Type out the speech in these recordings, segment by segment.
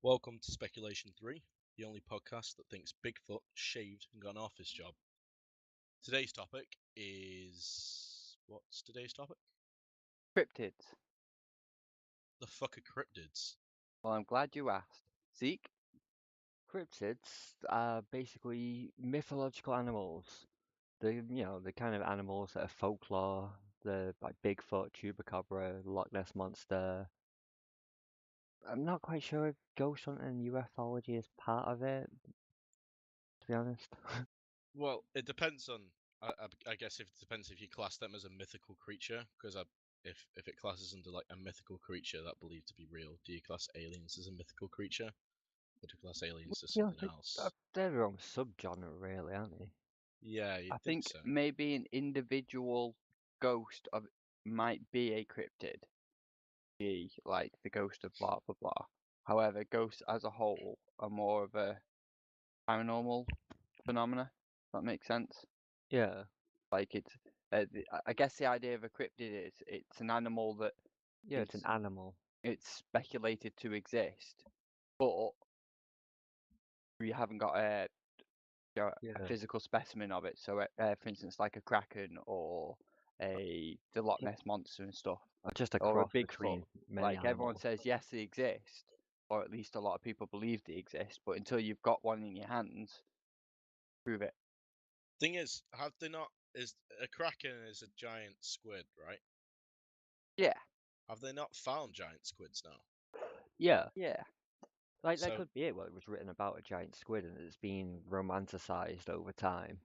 Welcome to Speculation4, the only podcast that thinks Bigfoot shaved and got an office job. Today's topic is... What's today's topic? Cryptids. The fuck are cryptids? Well, I'm glad you asked. Zeke? Cryptids are basically mythological animals. The kind of animals that are folklore. The like Bigfoot, Chupacabra, Loch Ness monster. I'm not quite sure if ghost hunting and ufology is part of it, to be honest. Well, it depends on... I guess it depends if you class them as a mythical creature, because if it classes under like a mythical creature that believed to be real, do you class aliens as a mythical creature? Or do you class aliens as something else? They're their own subgenre, really, aren't they? Yeah, you'd I think think so. maybe an individual ghost of might be a cryptid. Be like the ghost of blah blah blah. However, ghosts as a whole are more of a paranormal phenomena. If that makes sense. Yeah. Like it's, I guess the idea of a cryptid is it's an animal that Yeah, it's an animal. it's speculated to exist, but we haven't got a physical specimen of it. So, for instance, like a kraken or the Loch Ness monster and stuff, Just a or a cross Bigfoot. between many Like everyone animals. says, yes, they exist, or at least a lot of people believe they exist. But until you've got one in your hands, prove it. Thing is, have they not... Is a kraken is a giant squid, right? Yeah. Have they not found giant squids now? Yeah. Yeah. Like, that So- could be it. Well, it was written about a giant squid and it's been romanticized over time.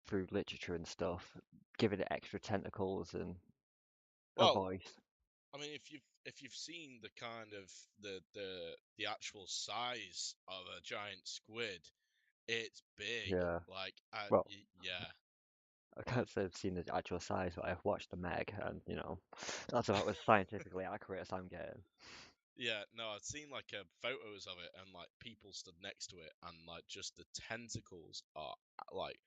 Through literature and stuff, giving it extra tentacles and a voice. I mean, if you've seen the kind of the actual size of a giant squid, it's big. Yeah. Like, Well, yeah. I can't say I've seen the actual size, but I've watched the Meg, and that's about as scientifically accurate as I'm getting. Yeah, no, I've seen like photos of it and like people stood next to it, and like just the tentacles are like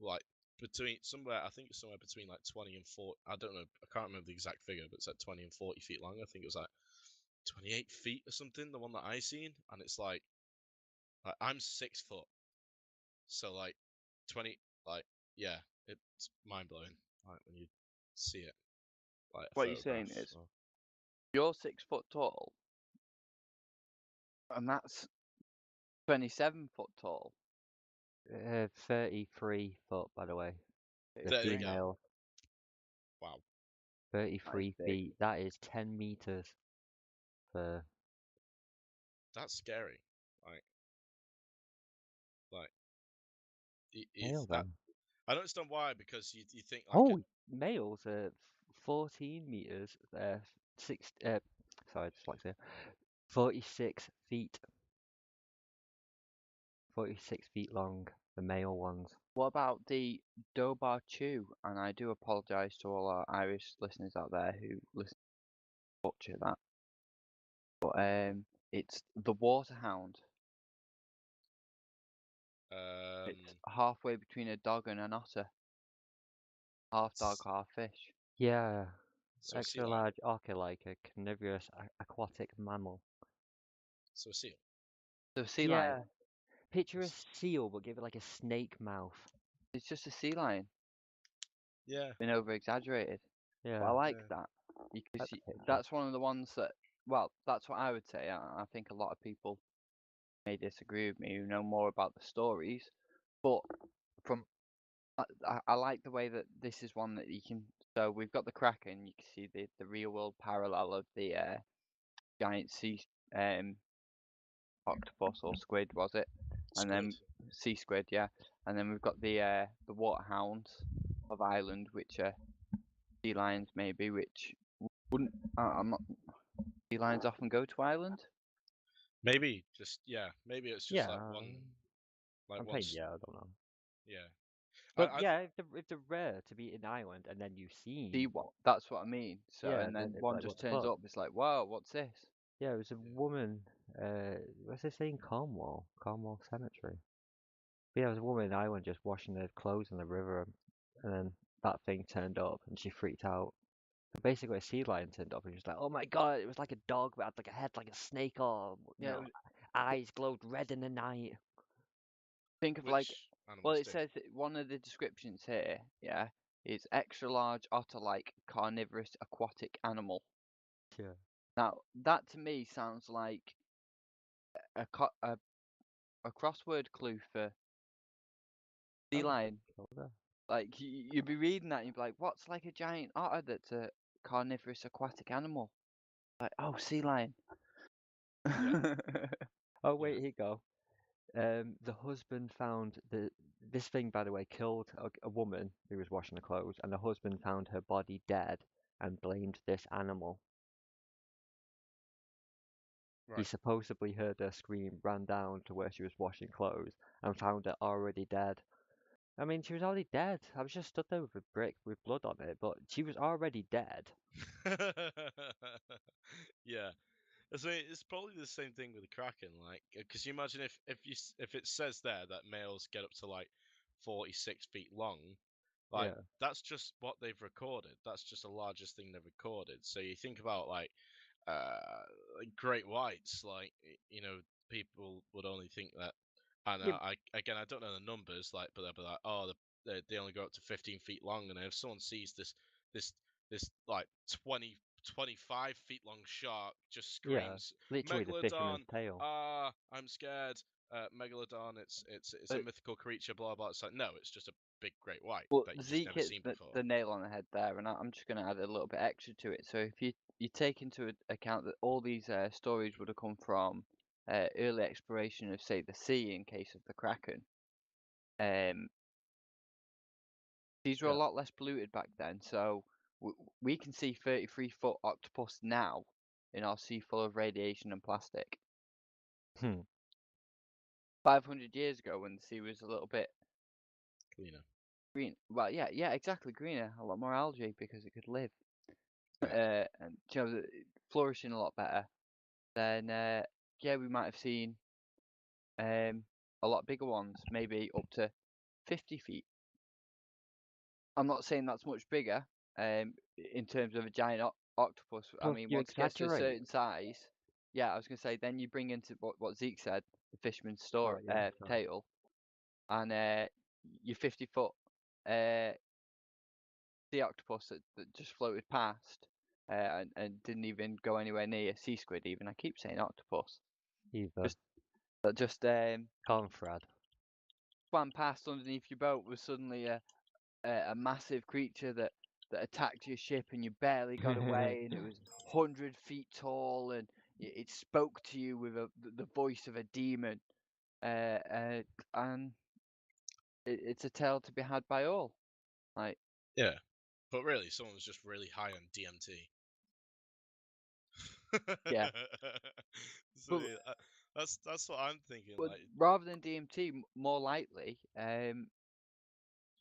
like between somewhere, I think it's somewhere between like 20 and 40. I don't know, I can't remember the exact figure, but it's like 20 and 40 feet long. I think it was like 28 feet or something, the one that I seen, and it's like I'm 6 foot, so like 20, like yeah, it's mind blowing. Like when you see it, like a What you're saying photograph. is, you're 6 foot tall, and that's 27 foot tall. 33 foot, by the way. The There you go. female. Wow. 33 That's big. feet. That is 10 meters. That's scary. Like Male that. then. I don't understand why, because you think like Oh, males are 14 meters. Sorry, dyslexia. 46 feet. 46 feet long, the male ones. What about the Dobar Chew? And I do apologise to all our Irish listeners out there who listen to butcher that. But it's the waterhound. It's halfway between a dog and an otter. Half dog, half fish. Yeah. So Extra large orca, like a carnivorous aquatic mammal. So a seal. So sea lion. Picture a seal, but give it like a snake mouth. It's just a sea lion. Yeah. Been over exaggerated. Yeah. But I like that. Because That's that's one of the ones that, well, that's what I would say. I think a lot of people may disagree with me who know more about the stories. But I like the way that this is one that you can. So we've got the kraken. You can see the real world parallel of the giant sea octopus or squid, was it? And then sea squid, yeah. And then we've got the waterhounds of Ireland, which are sea lions, maybe, which wouldn't. I'm not. Sea lions often go to Ireland. Maybe maybe it's just like one. Like I'm one. saying I don't know. Yeah. But if they're rare to be in Ireland, and then you see what? That's what I mean. So Yeah, and then then one like, just what the turns fuck? up. It's like, wow, what's this? Yeah, it was a woman. What's this saying? Cornwall Cemetery. But yeah, it was a woman in Ireland just washing her clothes in the river, and then that thing turned up, and she freaked out Basically, a sea lion turned up and he was like, "Oh my god, it was like a dog, but had like a head like a snake, or you Yeah, know, eyes glowed red in the night." think of like, Which well, animals it do? says that one of the descriptions here, yeah, is extra large otter-like carnivorous aquatic animal. Yeah. Now, that to me sounds like a crossword clue for sea Oh, lion. killed her. Like you'd be reading that and you'd be like, what's like a giant otter that's a carnivorous aquatic animal? Like, oh, sea lion. Yeah. Oh Yeah. wait, here you go. The husband found this thing, by the way, killed a woman who was washing her clothes, and the husband found her body dead and blamed this animal. He Right. supposedly heard her scream, ran down to where she was washing clothes, and found her already dead. I mean, she was already dead. I was just stood there with a brick with blood on it, but she was already dead. Yeah. So it's probably the same thing with the kraken, like, because you imagine if it says there that males get up to like 46 feet long, like Yeah. that's just what they've recorded. That's just the largest thing they've recorded. So you think about like great whites, like people would only think that. And Yeah. I don't know the numbers, like, but they'll be like, oh, they only go up to 15 feet long, and if someone sees this this like 25 feet long shark just Yeah. screams Literally the fisherman's megalodon, tale. ah, I'm scared, megalodon, it's a But mythical creature, blah blah. It's like, no, it's just a big great white well, that you just Zeke never hit seen before. the nail on the head there, and I'm just going to add a little bit extra to it. So if you take into account that all these stories would have come from early exploration of, say, the sea in case of the kraken, um, these were a Yeah. lot less polluted back then. So we can see 33-foot octopus now in our sea full of radiation and plastic. Hmm. 500 years ago, when the sea was a little bit Cleaner. green, well, yeah, exactly, greener, a lot more algae because it could live, Yeah. and flourishing a lot better, then yeah, we might have seen a lot bigger ones, maybe up to 50 feet. I'm not saying that's much bigger in terms of a giant octopus. I Well, mean, you once it gets to a exaggerate. certain size, yeah, I was going to say, then you bring into what Zeke said, the fisherman's Oh yeah. Sorry. tale, and your 50-foot sea octopus that just floated past and didn't even go anywhere near sea squid. Even I keep saying octopus. Either. Just that just Call him Fred. swam past underneath your boat was suddenly a massive creature that attacked your ship and you barely got away, and it was 100 feet tall, and it spoke to you with the voice of a demon, and it's a tale to be had by all. Like, Yeah. But really, someone was just really high on DMT. yeah, So but yeah, that's what I'm thinking. but Like, rather than DMT, more likely,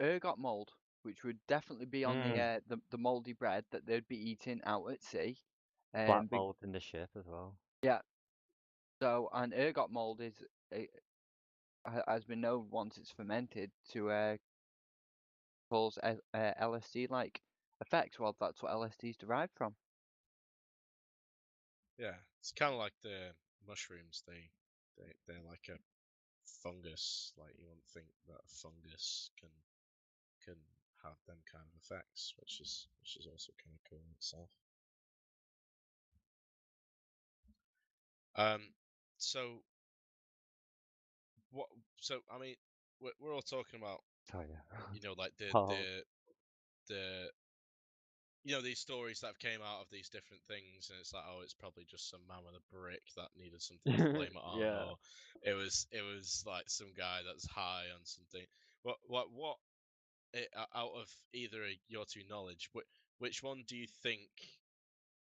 ergot mold, which would definitely be on Mm. the moldy bread that they'd be eating out at sea. Black Big, mold in the ship as well. yeah. So, and ergot mold has been known once it's fermented to cause LSD-like effects. Well, that's what LSD is derived from. yeah, it's kind of like the mushrooms. They're like a fungus. Like, you wouldn't think that a fungus can have them kind of effects, which is also kind of cool in itself. Um, so what? So I mean, we're all talking about, Oh yeah. like Pause. the these stories that have came out of these different things, and it's like, oh, it's probably just some man with a brick that needed something to blame it on, Yeah. or it was like some guy that's high on something. What out of either of your two knowledge, which one do you think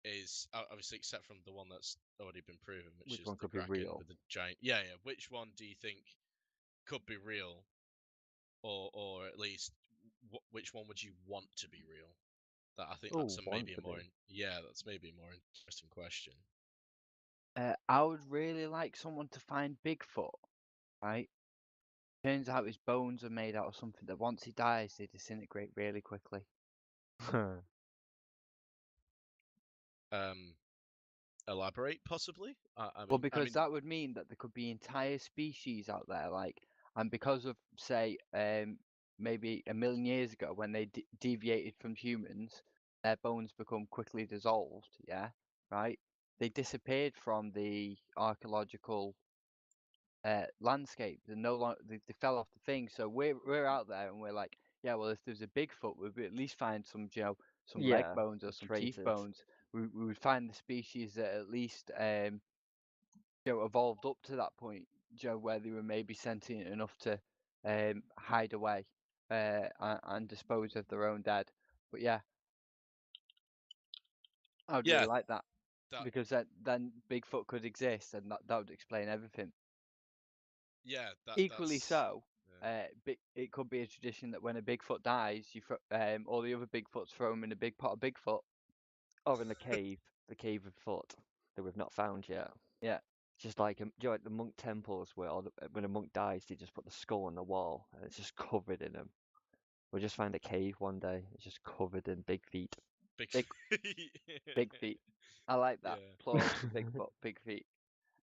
is, obviously except from the one that's already been proven, which Which is one the could be kraken real? with the giant? Yeah. Which one do you think could be real, or at least which one would you want to be real? That I think that's Oh, want to be. that's maybe a more interesting question. I would really like someone to find Bigfoot, right? Turns out his bones are made out of something that once he dies, they disintegrate really quickly. elaborate, possibly? I Well, mean, because that would mean that there could be entire species out there, and because of, say, maybe 1,000,000 years ago when they deviated from humans, their bones become quickly dissolved, yeah, right? They disappeared from the archaeological landscape. They're no longer, they fell off the thing. So we're out there and we're like, yeah, well, if there's a Bigfoot, we'd at least find some, some leg Yeah, bones or some teeth traces. bones. We would find the species that at least evolved up to that point, where they were maybe sentient enough to hide away and dispose of their own dead. But yeah, I would really like that, because then Bigfoot could exist, and that would explain everything. Yeah, Equally so, yeah. it could be a tradition that when a Bigfoot dies, you all the other Bigfoots throw him in a big pot of Bigfoot. Or in the cave of Foot that we've not found yet. Yeah. Just like, do you know, like the monk temples where when a monk dies, they just put the skull on the wall and it's just covered in them. We'll just find a cave one day. It's just covered in big feet. Big feet. I like that. Yeah. Plural for Bigfoot, big feet.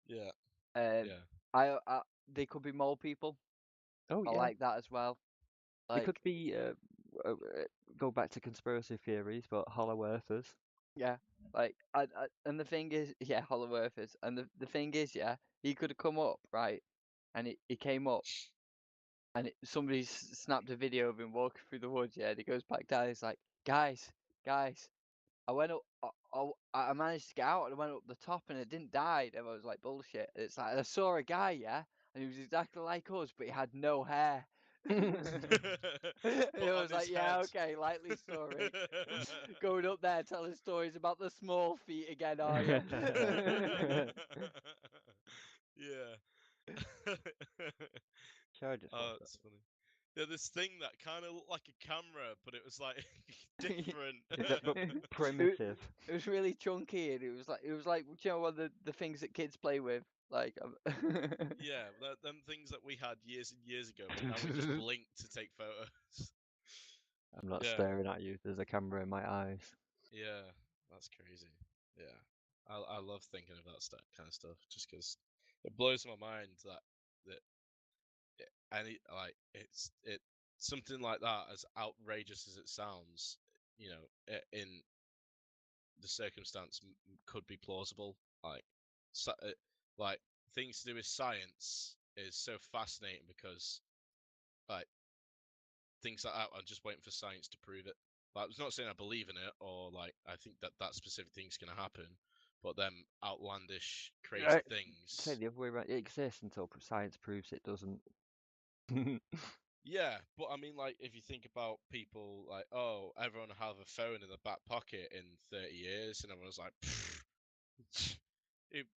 Yeah. Yeah. They could be mole people. Oh I yeah. like that as well. It could be go back to conspiracy theories, but hollow earthers. Yeah. And the thing is, yeah, hollow earthers. And the thing is, yeah, he could have come up, right? And he came up, and somebody snapped a video of him walking through the woods, yeah, and he goes back down. He's like, guys, I went up, I managed to get out, and I went up the top, and it didn't die. And I was like, bullshit. It's like, I saw a guy, yeah, and he was exactly like us, but he had no hair. And I was like, yeah, okay, likely story. Going up there telling stories about the small feet again, are you? Yeah. Sure, I just Oh, watched that's funny. Yeah, this thing that kind of looked like a camera, but it was like different. that. Primitive. It was really chunky, and it was like one of the things that kids play with, like. Yeah, them things that we had years and years ago, but now we just blink to take photos. I'm not Yeah. staring at you. There's a camera in my eyes. Yeah, that's crazy. Yeah, I love thinking of that kind of stuff, just because it blows my mind that it's something like that, as outrageous as it sounds, in the circumstance could be plausible. Like, like things to do with science is so fascinating because like things like that, I'm just waiting for science to prove it. Like, I'm not saying I believe in it or like I think that specific thing's gonna happen, but them outlandish, crazy Say things. the other way around. It exists until science proves it doesn't. Yeah, but I mean, like, if you think about people like, oh, everyone will have a phone in the back pocket in 30 years, and everyone's like,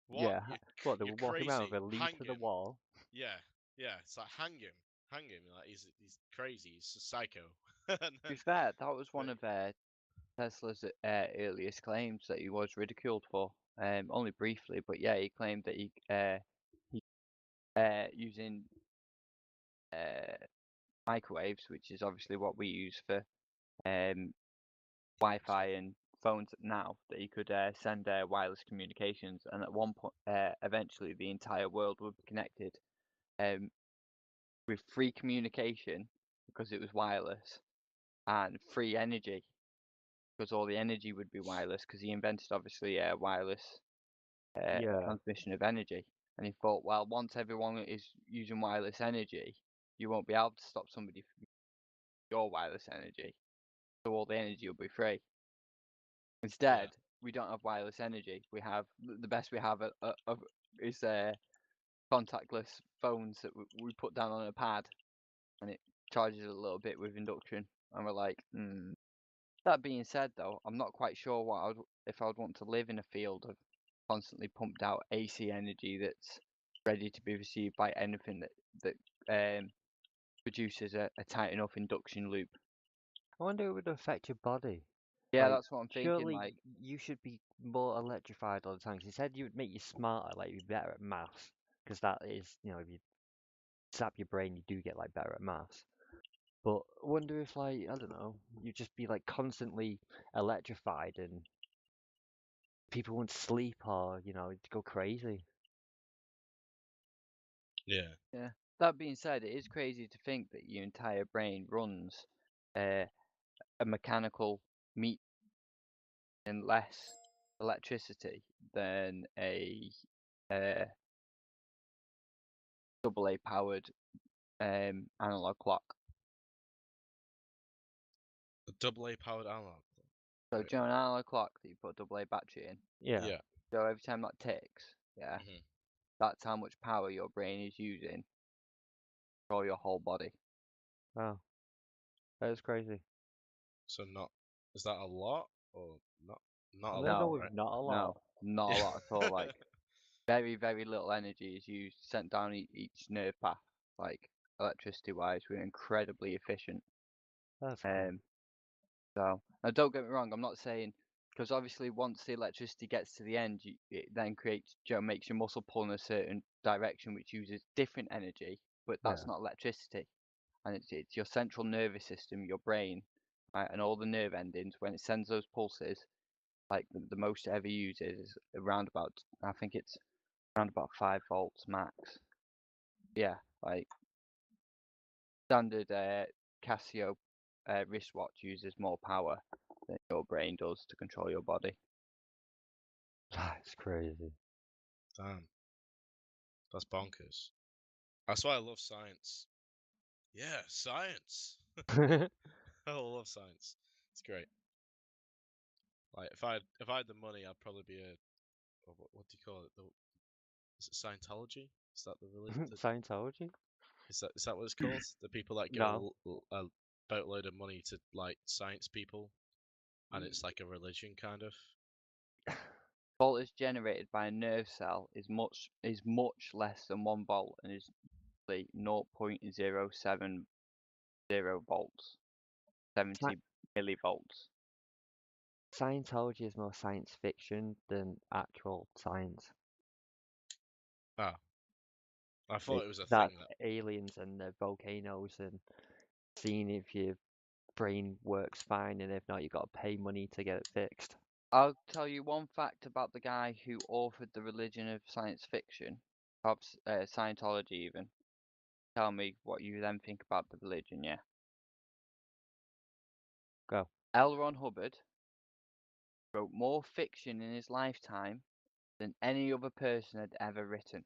what? Yeah. What, they You're were walking around crazy. with a lead Hang to the him. wall. Yeah, yeah. It's like hang him. Like he's crazy. He's a psycho. To be fair, that was one But- of Tesla's earliest claims that he was ridiculed for. Only briefly, but yeah, he claimed that he using microwaves, which is obviously what we use for Wi-Fi and phones now, that he could send wireless communications, and at one point, eventually, the entire world would be connected with free communication because it was wireless, and free energy because all the energy would be wireless, because he invented obviously wireless Yeah. transmission of energy. And he thought, well, once everyone is using wireless energy, you won't be able to stop somebody from your wireless energy, so all the energy will be free. Instead, we don't have wireless energy. We have the best we have is contactless phones that we put down on a pad, and it charges a little bit with induction. And we're like, That being said, though, I'm not quite sure if I would want to live in a field of constantly pumped out AC energy that's ready to be received by anything that produces a tight enough induction loop. I wonder if it would affect your body. Yeah, Like, that's what I'm thinking. surely Like, you should be more electrified all the time. 'Cause he said you would make you smarter, like you'd be better at maths. Because that is, if you zap your brain, you do get like better at maths. But I wonder if, like, I don't know, you'd just be like constantly electrified and people wouldn't sleep or go crazy. Yeah. That being said, it is crazy to think that your entire brain runs a mechanical meat and less electricity than a AA powered analog clock. A AA powered analog. So Right. do you know an analog clock that you put a AA battery in? Yeah. Yeah. So every time that ticks, yeah, Mhm. that's how much power your brain is using for your whole body. Oh, that is crazy. So not is that a lot or not? Not a I'm gonna go lot, with right? not a lot. No, not a Yeah. lot at all. Like very, very little energy is used sent down each nerve path. Like electricity wise, we're incredibly efficient. That's cool. So now don't get me wrong, I'm not saying because obviously once the electricity gets to the end, it then creates makes your muscle pull in a certain direction, which uses different energy, but that's Yeah. not electricity, and it's your central nervous system, your brain, right, and all the nerve endings when it sends those pulses. Like the most it ever uses is around about, I think it's around about 5 volts max. Yeah, like standard Casio wristwatch uses more power than your brain does to control your body. That's crazy. Damn. That's bonkers. That's why I love science. Yeah, science. I love science. It's great. Like if I had the money, I'd probably be a what do you call it? Is it Scientology? Is that the religion? Scientology? Is that what it's called? The people that give No. a boatload of money to like science people, and it's like a religion kind of. Voltage generated by a nerve cell is much less than 1 volt and is usually 0.070 volts, 70 millivolts. Scientology is more science fiction than actual science. Ah, I thought it was a That's thing that. aliens and the volcanoes and seeing if your brain works fine, and if not, you got to pay money to get it fixed. I'll tell you one fact about the guy who authored the religion of science fiction, of Scientology even. Tell me what you then think about the religion, yeah? Go. L. Ron Hubbard wrote more fiction in his lifetime than any other person had ever written,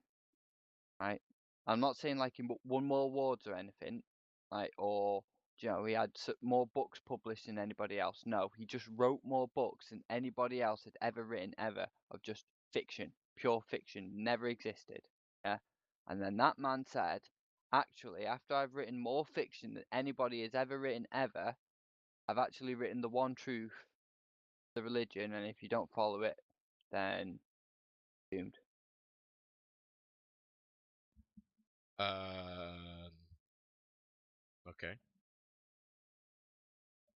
right? I'm not saying like he won more awards or anything, like, or, he had more books published than anybody else. No, he just wrote more books than anybody else had ever written ever of just fiction, pure fiction, never existed, yeah? And then that man said, actually, after I've written more fiction than anybody has ever written ever, I've actually written the one truth, the religion, and if you don't follow it, then doomed. Okay.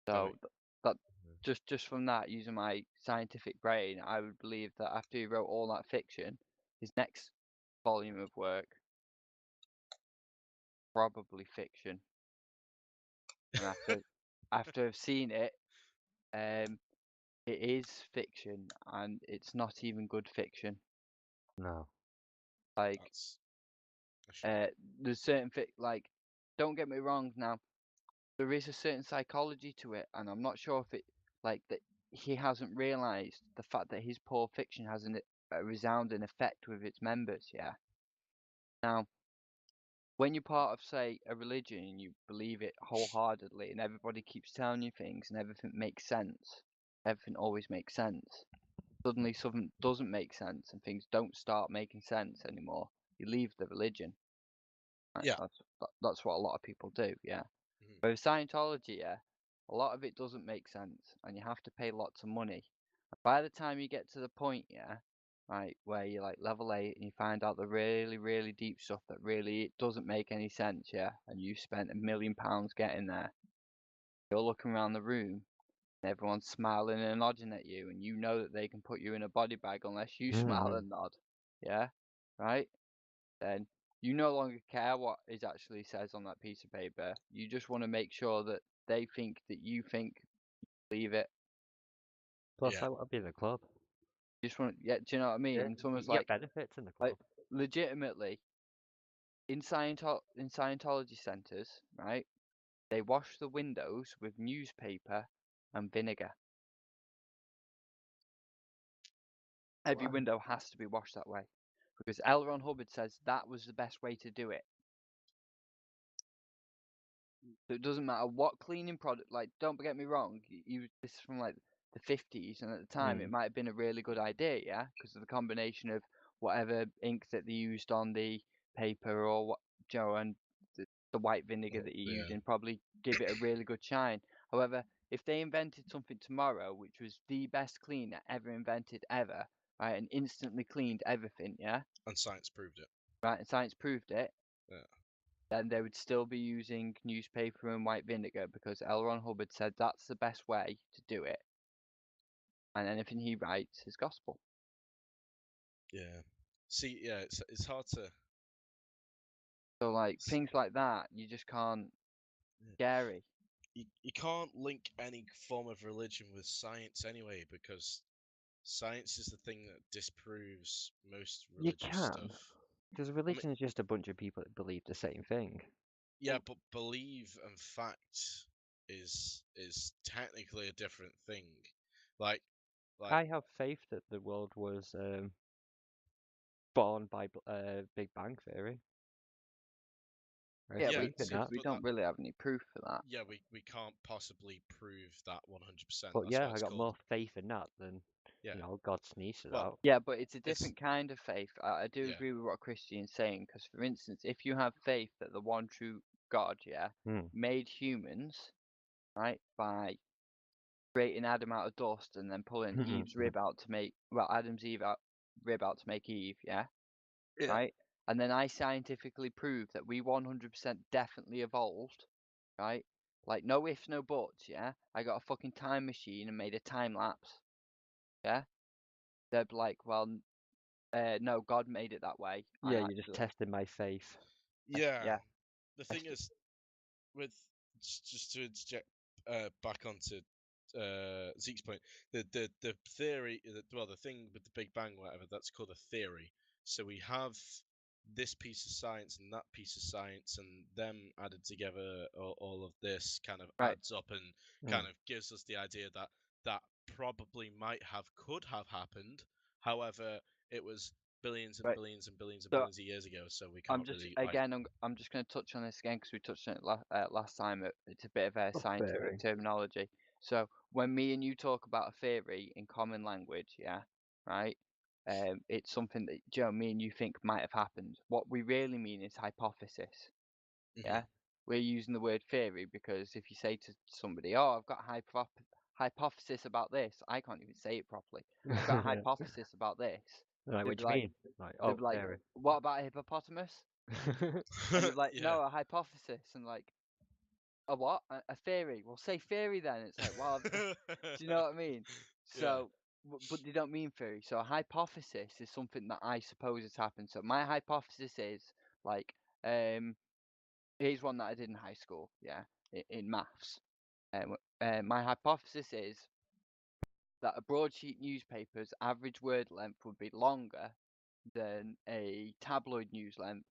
So Go. that just from that, using my scientific brain, I would believe that after he wrote all that fiction, his next volume of work probably fiction. And after I've seen it, it is fiction, and it's not even good fiction. No. Like That's a shock. there's certain like, don't get me wrong now, there is a certain psychology to it, and I'm not sure if it like that he hasn't realized the fact that his poor fiction has a resounding effect with its members. Yeah. Now, when you're part of, say, a religion and you believe it wholeheartedly, and everybody keeps telling you things, and everything makes sense, everything always makes sense. Suddenly, something doesn't make sense, and things don't start making sense anymore. You leave the religion. Right? Yeah. That's what a lot of people do. Yeah. Mhm. But with Scientology, yeah, a lot of it doesn't make sense, and you have to pay lots of money. By the time you get to the point, yeah, right, where you're like level 8 and you find out the really, really deep stuff that really it doesn't make any sense, yeah, and you've spent £1,000,000 getting there, you're looking around the room and everyone's smiling and nodding at you, and you know that they can put you in a body bag unless you smile and nod, yeah, right? Then you no longer care what it actually says on that piece of paper. You just want to make sure that they think that you think, believe it. Plus, Yeah. I want to be in the club. You just want, yeah, do you know what I mean? Yeah, And someone's you get like, benefits in the club. legitimately, in Scientology centers, right? They wash the windows with newspaper and vinegar. Every Wow. window has to be washed that way because L. Ron Hubbard says that was the best way to do it. So it doesn't matter what cleaning product. Like, don't get me wrong. This is from like the 50s, and at the time it might have been a really good idea, yeah, because of the combination of whatever ink that they used on the paper or what, Joe, and the white vinegar that you're using probably give it a really good shine. However, if they invented something tomorrow which was the best cleaner ever invented ever, right, and instantly cleaned everything, yeah, And science proved it. right, and science proved it, Yeah. then they would still be using newspaper and white vinegar because L. Ron Hubbard said that's the best way to do it. And anything he writes is gospel. Yeah. See, yeah, it's hard to. So like things like that, you just can't. Scary. You can't link any form of religion with science anyway, because science is the thing that disproves most You religious can, stuff. because religion is just a bunch of people that believe the same thing. Yeah, but believe and fact is technically a different thing. Like I have faith that the world was born by Big Bang Theory. I Yeah, believe in because that. we don't really have any proof for that. yeah, we can't possibly prove that 100%. But That's yeah, why I it's got called. more faith in that than Yeah. God sneezes Well, out. Yeah, but it's a It's- different kind of faith. I do Yeah. agree with what Christian's saying, because for instance, if you have faith that the one true God, yeah, made humans, right, by creating Adam out of dust and then pulling Eve's rib out to make, well, Adam's rib out to make Eve, yeah, right? And then I scientifically prove that we 100% definitely evolved, right? Like, no ifs, no buts, yeah? I got a fucking time machine and made a time lapse, yeah? They'd be like, well, no, God made it that way. Yeah, you're just testing my faith. Yeah. The thing is, with just to interject back onto Zeke's point, the theory, well, the thing with the Big Bang, whatever, that's called a theory. So we have this piece of science and that piece of science, and them added together, all of this kind of adds up and kind of gives us the idea that that probably could have happened. However, it was billions and billions and billions and billions of years ago, so we can't really. I'm just going to touch on this again because we touched on it last time. It's a bit of a scientific terminology. So when me and you talk about a theory in common language, yeah, right, it's something that Joe, me and you think might have happened. What we really mean is hypothesis. Yeah, we're using the word theory because if you say to somebody, "Oh, I've got a hypothesis about this," I can't even say it properly. I've got a hypothesis about this. Like, what do you mean? Like, They'd be like, theory. what about a hippopotamus? And they'd be like, no, a hypothesis. And like, a what? A theory. Well, say theory then. It's like, well, do you know what I mean? So, but they don't mean theory. So a hypothesis is something that I suppose has happened. So my hypothesis is like, here's one that I did in high school. Yeah, in maths. My hypothesis is that a broadsheet newspaper's average word length would be longer than a tabloid news length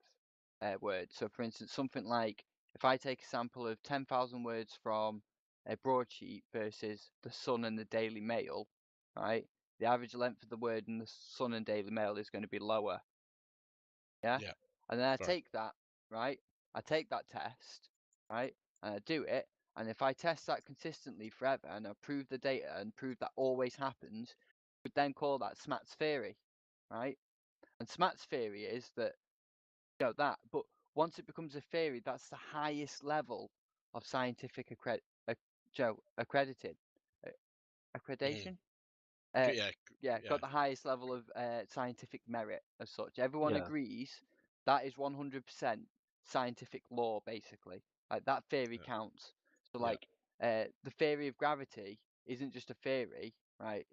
word. So, for instance, something like if I take a sample of 10,000 words from a broadsheet versus the Sun and the Daily Mail, right? The average length of the word in the Sun and Daily Mail is going to be lower. Yeah? And then I take that, right? I take that test, right? And I do it. And if I test that consistently forever and I prove the data and prove that always happens, we would then call that Smat's theory, right? And Smat's theory is that, that, but once it becomes a theory, that's the highest level of scientific accredited accreditation. Got the highest level of scientific merit as such. Everyone agrees that is 100% scientific law, basically. Like that theory counts. So, like, the theory of gravity isn't just a theory, right?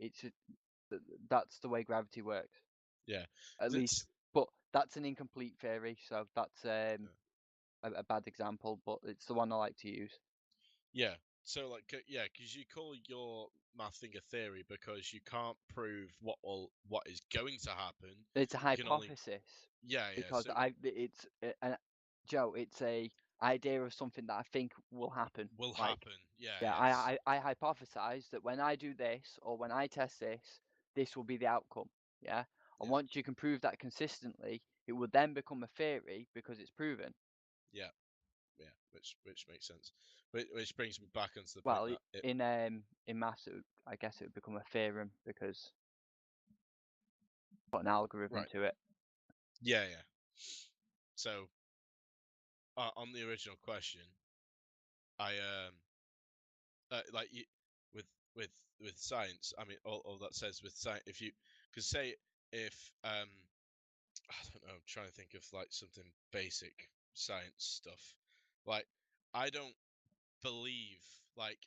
That's the way gravity works. Yeah. At least, but that's an incomplete theory, so that's a bad example, but it's the one I like to use. Yeah, So like yeah, because you call your math thing a theory because you can't prove what is going to happen. It's a You can only hypothesis yeah. because So it's Joe. It's a idea of something that I think will happen. will Like, happen. Yeah. yeah, Yes. I hypothesize that when I do this or when I test this, this will be the outcome. Yeah. And Yeah. once you can prove that consistently, it will then become a theory because it's proven. Yeah. Yeah. Which makes sense. Which brings me back onto the point Well, that in maths, I guess it would become a theorem because put an algorithm right. to it. Yeah. Yeah. So on the original question, I like you, with with with science. I mean, all that says with science. If you because say if I don't know, I'm trying to think of like something basic science stuff. Like I don't believe like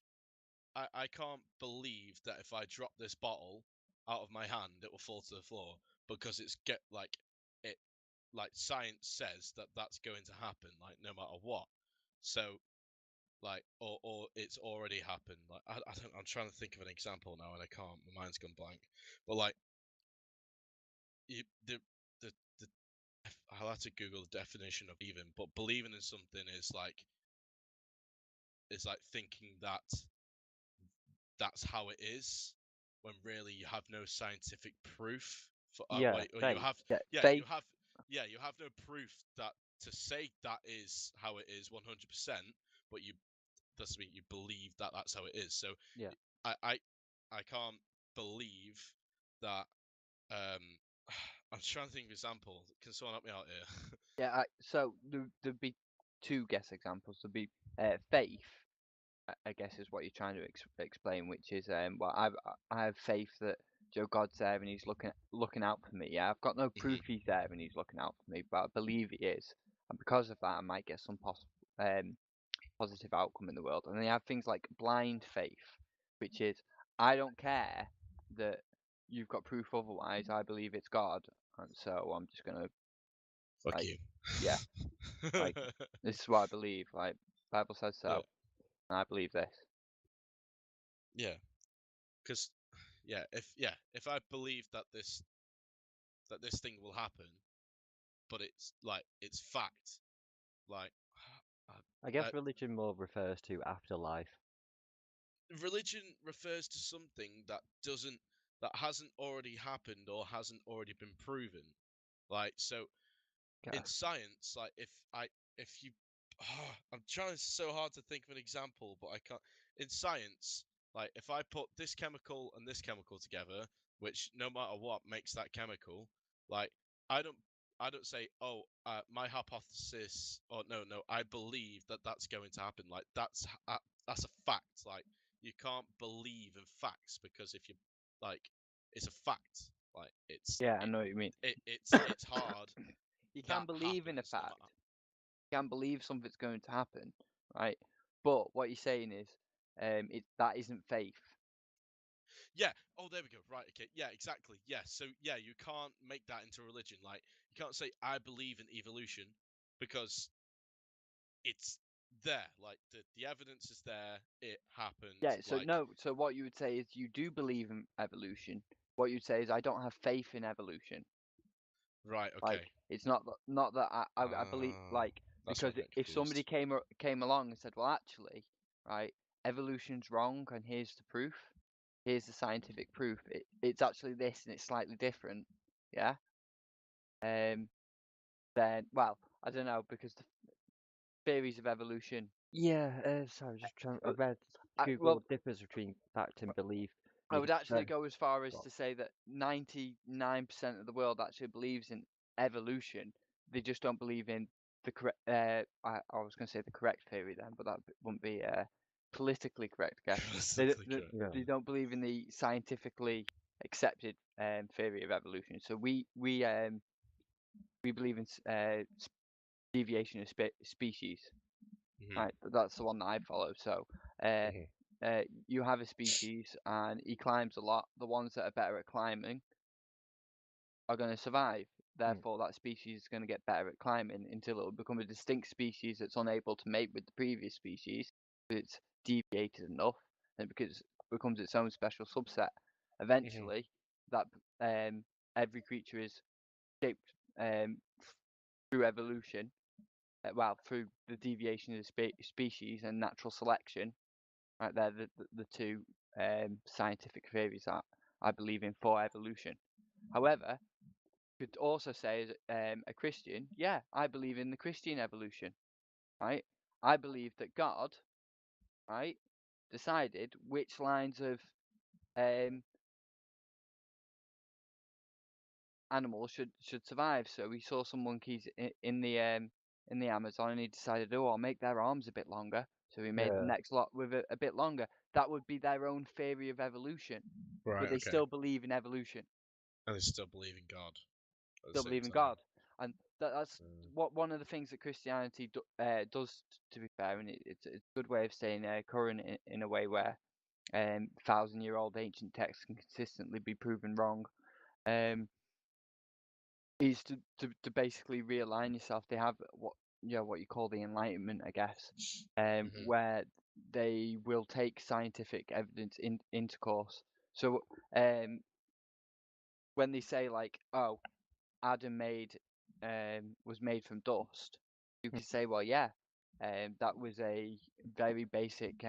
I can't believe that if I drop this bottle out of my hand it will fall to the floor because it's get like it like science says that that's going to happen like no matter what. So like or it's already happened. Like I don't I'm trying to think of an example now and I can't. My mind's gone blank. But like you, the the I'll have to Google the definition of even, but believing in something is like thinking that that's how it is, when really you have no scientific proof for Yeah, or you faith. have Yeah, yeah faith. you have no proof that to say that is how it is 100%, but you doesn't mean you believe that that's how it is. So Yeah. I I I can't believe that um I'm trying to think of an example. Can someone help me out here? Yeah. So there'd be two guess examples. There'd be faith. I guess is what you're trying to explain, which is well, I have faith that Joe God's there and he's looking out for me. Yeah, I've got no proof Hmm. he's there and he's looking out for me, but I believe he is, and because of that, I might get some positive outcome in the world. And then you have things like blind faith, which is I don't care that you've got proof otherwise. I believe it's God, and so I'm just gonna Fuck like you. yeah, like this is what I believe. Like Bible says Yeah, so, and I believe this. yeah. Because if I believe that this thing will happen, but it's like it's fact. Like I uh, guess religion more refers to afterlife. religion refers to something that hasn't already happened or hasn't already been proven. Like so Okay. in science, like if you I'm trying so hard to think of an example, but I can't. In science, like if I put this chemical and this chemical together, which no matter what makes that chemical, like I don't I don't say, oh, my hypothesis, or no, I believe that that's going to happen. Like that's a fact. Like you can't believe in facts because if you like, it's a fact. Like Yeah, I know what you mean. it's hard You that can believe in a happens no fact. matter. You can believe something's going to happen, right? But what you're saying is, that isn't faith. Yeah. Oh, there we go. Right. Okay. Yeah. Exactly. Yeah. So yeah, you can't make that into religion. Like you can't say I believe in evolution because it's there. Like the evidence is there. It happened. Yeah. So Like no. So what you would say is you do believe in evolution. What you'd say is I don't have faith in evolution. right. Like Okay. it's not that I believe like That's where because I'm getting if somebody confused. came along and said, well, actually, right, evolution's wrong, and here's the proof. Here's the scientific proof. It's actually this, and it's slightly different. Yeah. Um. Then, well, I don't know because the theories of evolution. Yeah, sorry, just trying. I uh, read Well, Google differs between fact and belief. I And would actually go as far as well, to say that 99% of the world actually believes in evolution. They just don't believe in the correct. I was going to say the correct theory then, but that wouldn't be politically correct, I guess. Realistically correct. yeah, They don't believe in the scientifically accepted theory of evolution. So we believe in deviation of species. Hmm. Right, that's the one that I follow. So, uh, mhm, you have a species and he climbs a lot. The ones that are better at climbing are going to survive. mm. Therefore, that species is going to get better at climbing until it will become a distinct species that's unable to mate with the previous species. it's deviated enough, and because it becomes its own special subset. Eventually, that every creature is shaped through evolution, through the deviation of the species and natural selection. Right, they're the two scientific theories that I believe in for evolution. However, you could also say as a Christian, yeah, I believe in the Christian evolution. Right, I believe that God, right, decided which lines of animals should survive. So we saw some monkeys in the Amazon, and he decided, oh, I'll make their arms a bit longer. So he made the next lot with a bit longer. That would be their own theory of evolution, but they still believe in evolution. And they still believe in God. Still believe in God, and that's what one of the things that Christianity does. To be fair, and it's a good way of staying current in a way where 1,000-year-old ancient texts can consistently be proven wrong. Is to basically realign yourself. They have what you call the Enlightenment, I guess, where they will take scientific evidence into course. So when they say like, oh, Adam was made from dust, you could say, well, yeah, that was a very basic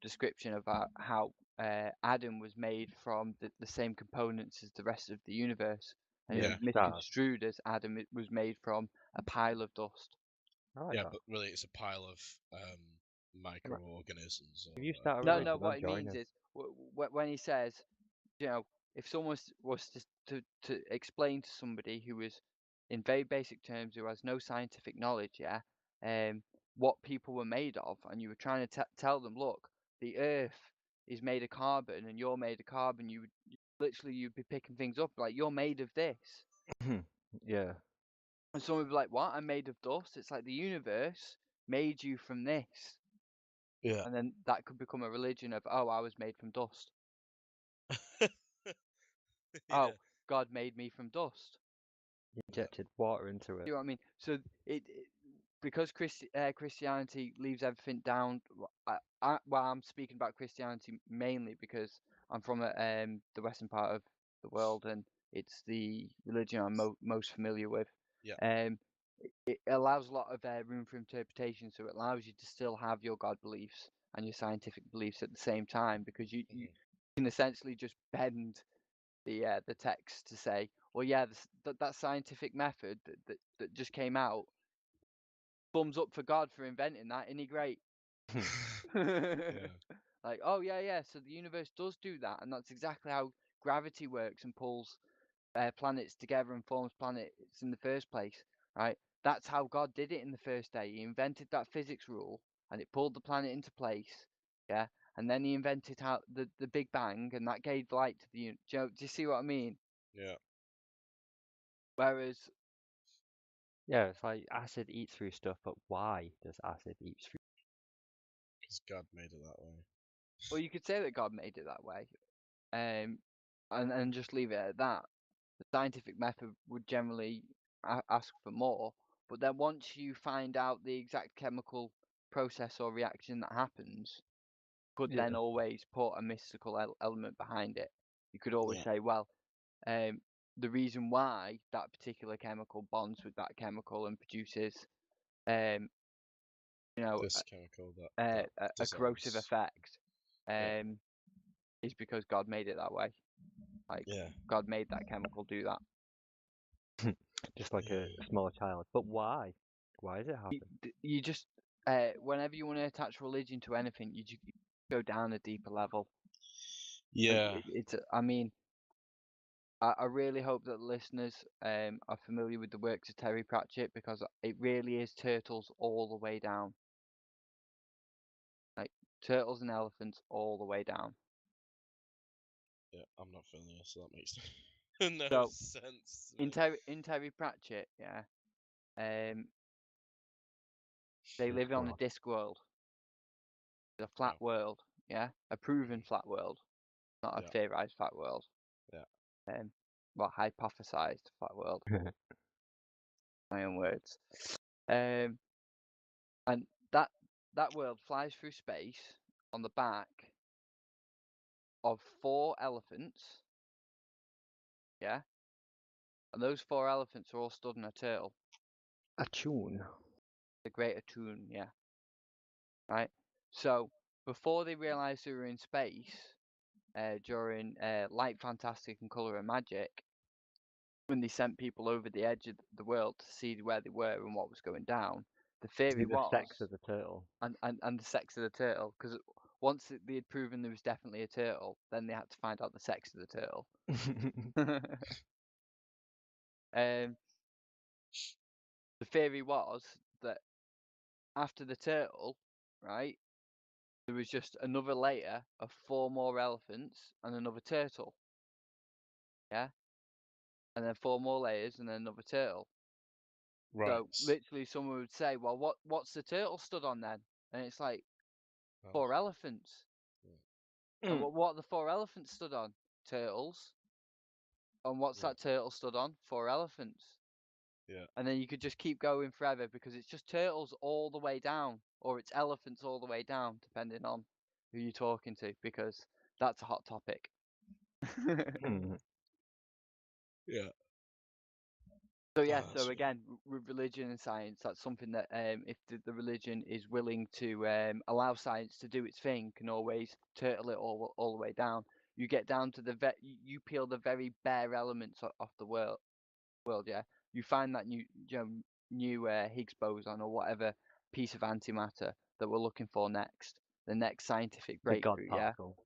description about how Adam was made from the same components as the rest of the universe, and it was misconstrued as Adam was made from a pile of dust. But really, it's a pile of microorganisms. No. What it means is when he says, if someone was to explain to somebody who is, in very basic terms, who has no scientific knowledge, what people were made of, and you were trying to tell them, look, the Earth is made of carbon, and you're made of carbon, you'd be picking things up like, you're made of this. Yeah. And someone would be like, what? I'm made of dust? It's like the universe made you from this. Yeah. And then that could become a religion of, oh, I was made from dust. Oh, God made me from dust. He injected water into it. You know what I mean? So because Christianity leaves everything down. I'm speaking about Christianity mainly because I'm from the western part of the world, and it's the religion I'm most familiar with. Yeah. It allows a lot of room for interpretation, so it allows you to still have your God beliefs and your scientific beliefs at the same time, because you can essentially just bend the text to say, well, yeah, that scientific method that just came out, thumbs up for God for inventing that, isn't he great? Like, oh yeah, so the universe does do that, and that's exactly how gravity works and pulls planets together and forms planets in the first place, right? That's how God did it in the first day. He invented that physics rule, and it pulled the planet into place, and then he invented how the Big Bang, and that gave light to the universe. Do you see what I mean? Yeah. Whereas, it's like acid eats through stuff, but why does acid eat through? Because God made it that way. well, you could say that God made it that way, and just leave it at that. The scientific method would generally ask for more, but then once you find out the exact chemical process or reaction that happens, you could then always put a mystical element behind it. You could always say, well, the reason why that particular chemical bonds with that chemical and produces, this chemical that a corrosive effect, is because God made it that way. Like, God made that chemical do that. Just like a small child. But why? Why does it happen? You just, whenever you want to attach religion to anything, you just go down a deeper level. Yeah. I mean, I really hope that listeners are familiar with the works of Terry Pratchett, because it really is turtles all the way down. Like, turtles and elephants all the way down. Yeah, I'm not familiar, so that makes no sense. In Terry Pratchett, they live on a disc world. It's a flat world, a proven flat world, not a theorized flat world. Hypothesized flat world. My own words. And that world flies through space on the back of 4 elephants. Yeah. And those 4 elephants are all stood on a turtle. A tune. The Great Atune, yeah. Right? So, before they realised they were in space, during Light, Fantastic and Colour and Magic, when they sent people over the edge of the world to see where they were and what was going down, the theory The was... sex of the turtle. And the sex of the turtle, because once they had proven there was definitely a turtle, then they had to find out the sex of the turtle. The theory was that after the turtle, right, there was just another layer of 4 more elephants and another turtle. Yeah? And then 4 more layers and then another turtle. Right. So literally someone would say, well, what's the turtle stood on then? And it's like, 4 elephants. And what are the 4 elephants stood on? Turtles. And what's that turtle stood on? 4 elephants. Yeah. And then you could just keep going forever because it's just turtles all the way down, or it's elephants all the way down, depending on who you're talking to, because that's a hot topic. Yeah. So yeah, Oh, so again, with religion and science, that's something that if the religion is willing to allow science to do its thing, can always turtle it all the way down. You get down to you peel the very bare elements off the world, yeah. You find that new Higgs boson or whatever piece of antimatter that we're looking for next, the next scientific The God breakthrough, yeah. particle.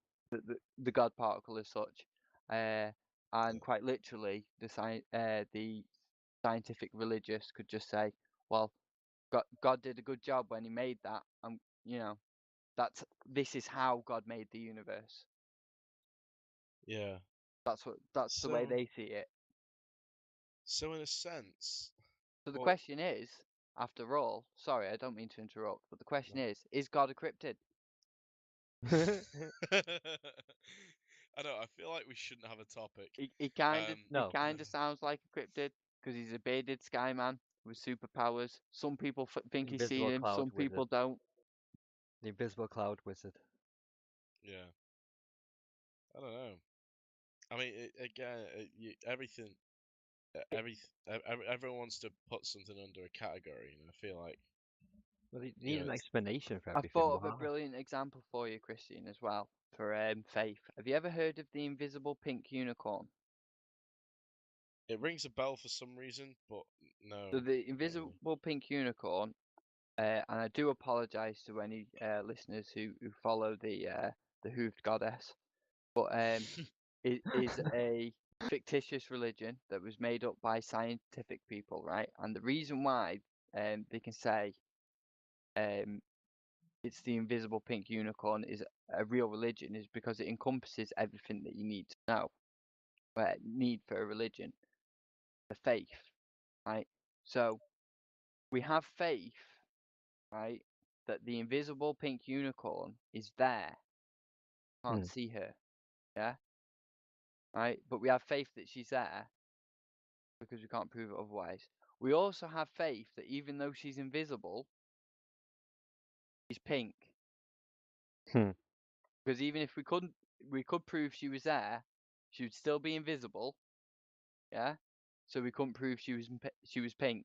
The God particle as such, and quite literally, the scientific religious could just say, well, God did a good job when he made that, and this is how God made the universe. Yeah. That's the way they see it. So in a sense. So the question is, after all, sorry, I don't mean to interrupt, but the question is God a cryptid? I know. I feel like we shouldn't have a topic. He kind of No. sounds like a cryptid because he's a bearded sky man with superpowers. Some people think he's seen Invisible him, cloud some people wizard. don't. The invisible cloud wizard. Yeah. I don't know. I mean, everything, everyone wants to put something under a category, and I feel like. Well, you need an explanation for I everything. thought of a brilliant example for you, Christine, as well, for faith. Have you ever heard of the invisible pink unicorn? It rings a bell for some reason, but no. So the invisible pink unicorn, and I do apologise to any listeners who follow the hooved goddess, but it is a fictitious religion that was made up by scientific people, right? And the reason why they can say it's the invisible pink unicorn is a real religion is because it encompasses everything that you need to know, need for a religion, a faith, right? So we have faith, right, that the invisible pink unicorn is there. Can't see her, yeah, right? But we have faith that she's there because we can't prove it otherwise. We also have faith that even though she's invisible, she's pink. Because even if we could prove she was there, she would still be invisible. Yeah. So we couldn't prove she was pink.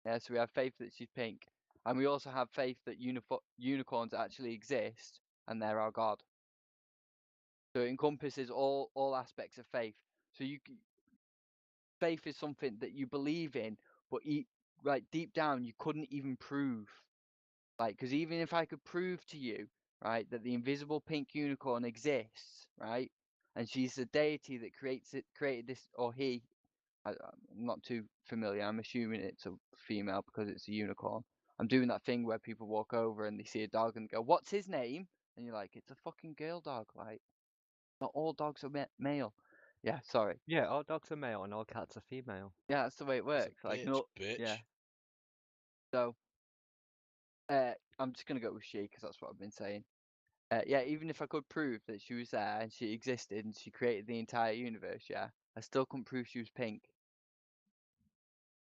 Yeah. So we have faith that she's pink, and we also have faith that unicorns actually exist and they're our god. So it encompasses all aspects of faith. So faith is something that you believe in, but right deep down you couldn't even prove. Like, because even if I could prove to you, right, that the invisible pink unicorn exists, right, and she's the deity that created this, or he, I'm not too familiar. I'm assuming it's a female because it's a unicorn. I'm doing that thing where people walk over and they see a dog and go, "What's his name?" And you're like, "It's a fucking girl dog." Like, not all dogs are male. Yeah, sorry. Yeah, all dogs are male and all cats are female. Yeah, that's the way it works. Like, no, bitch. yeah. So, I'm just gonna go with she because that's what I've been saying. Yeah, even if I could prove that she was there and she existed and she created the entire universe, yeah, I still couldn't prove she was pink.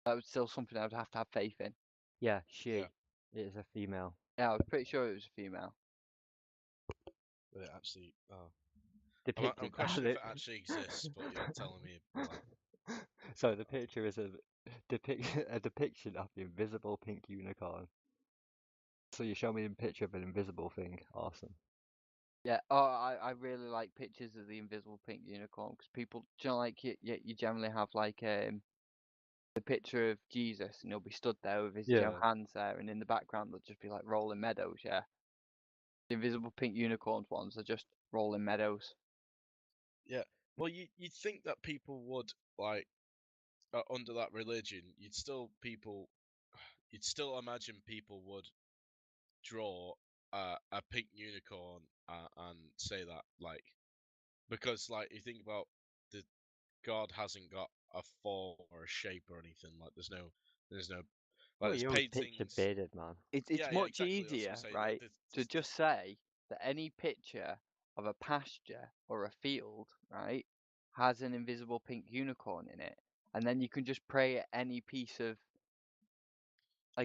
That was still something I would have to have faith in. Yeah, she is a female. Yeah, I was pretty sure it was a female. But it actually, I'm Depicted questioning if it. it actually exists, but you're telling me like, So the picture is a depiction of the invisible pink unicorn. So you show me a picture of an invisible thing. Awesome. Yeah. Oh, I really like pictures of the invisible pink unicorn because people, do you know, like you generally have like the picture of Jesus and he'll be stood there with his Yeah. hands there, and in the background there'll just be like rolling meadows. Yeah. The invisible pink unicorns ones are just rolling meadows. yeah. Well, you'd think that people would like under that religion, you'd still imagine people would draw a pink unicorn and say that like because like you think about the God hasn't got a form or a shape or anything like there's no like Well, there's you're always picture paintings. bearded, man. It's Yeah, much exactly. That's what I'm easier, saying. right, to just say that any picture of a pasture or a field, right, has an invisible pink unicorn in it, and then you can just pray at any piece of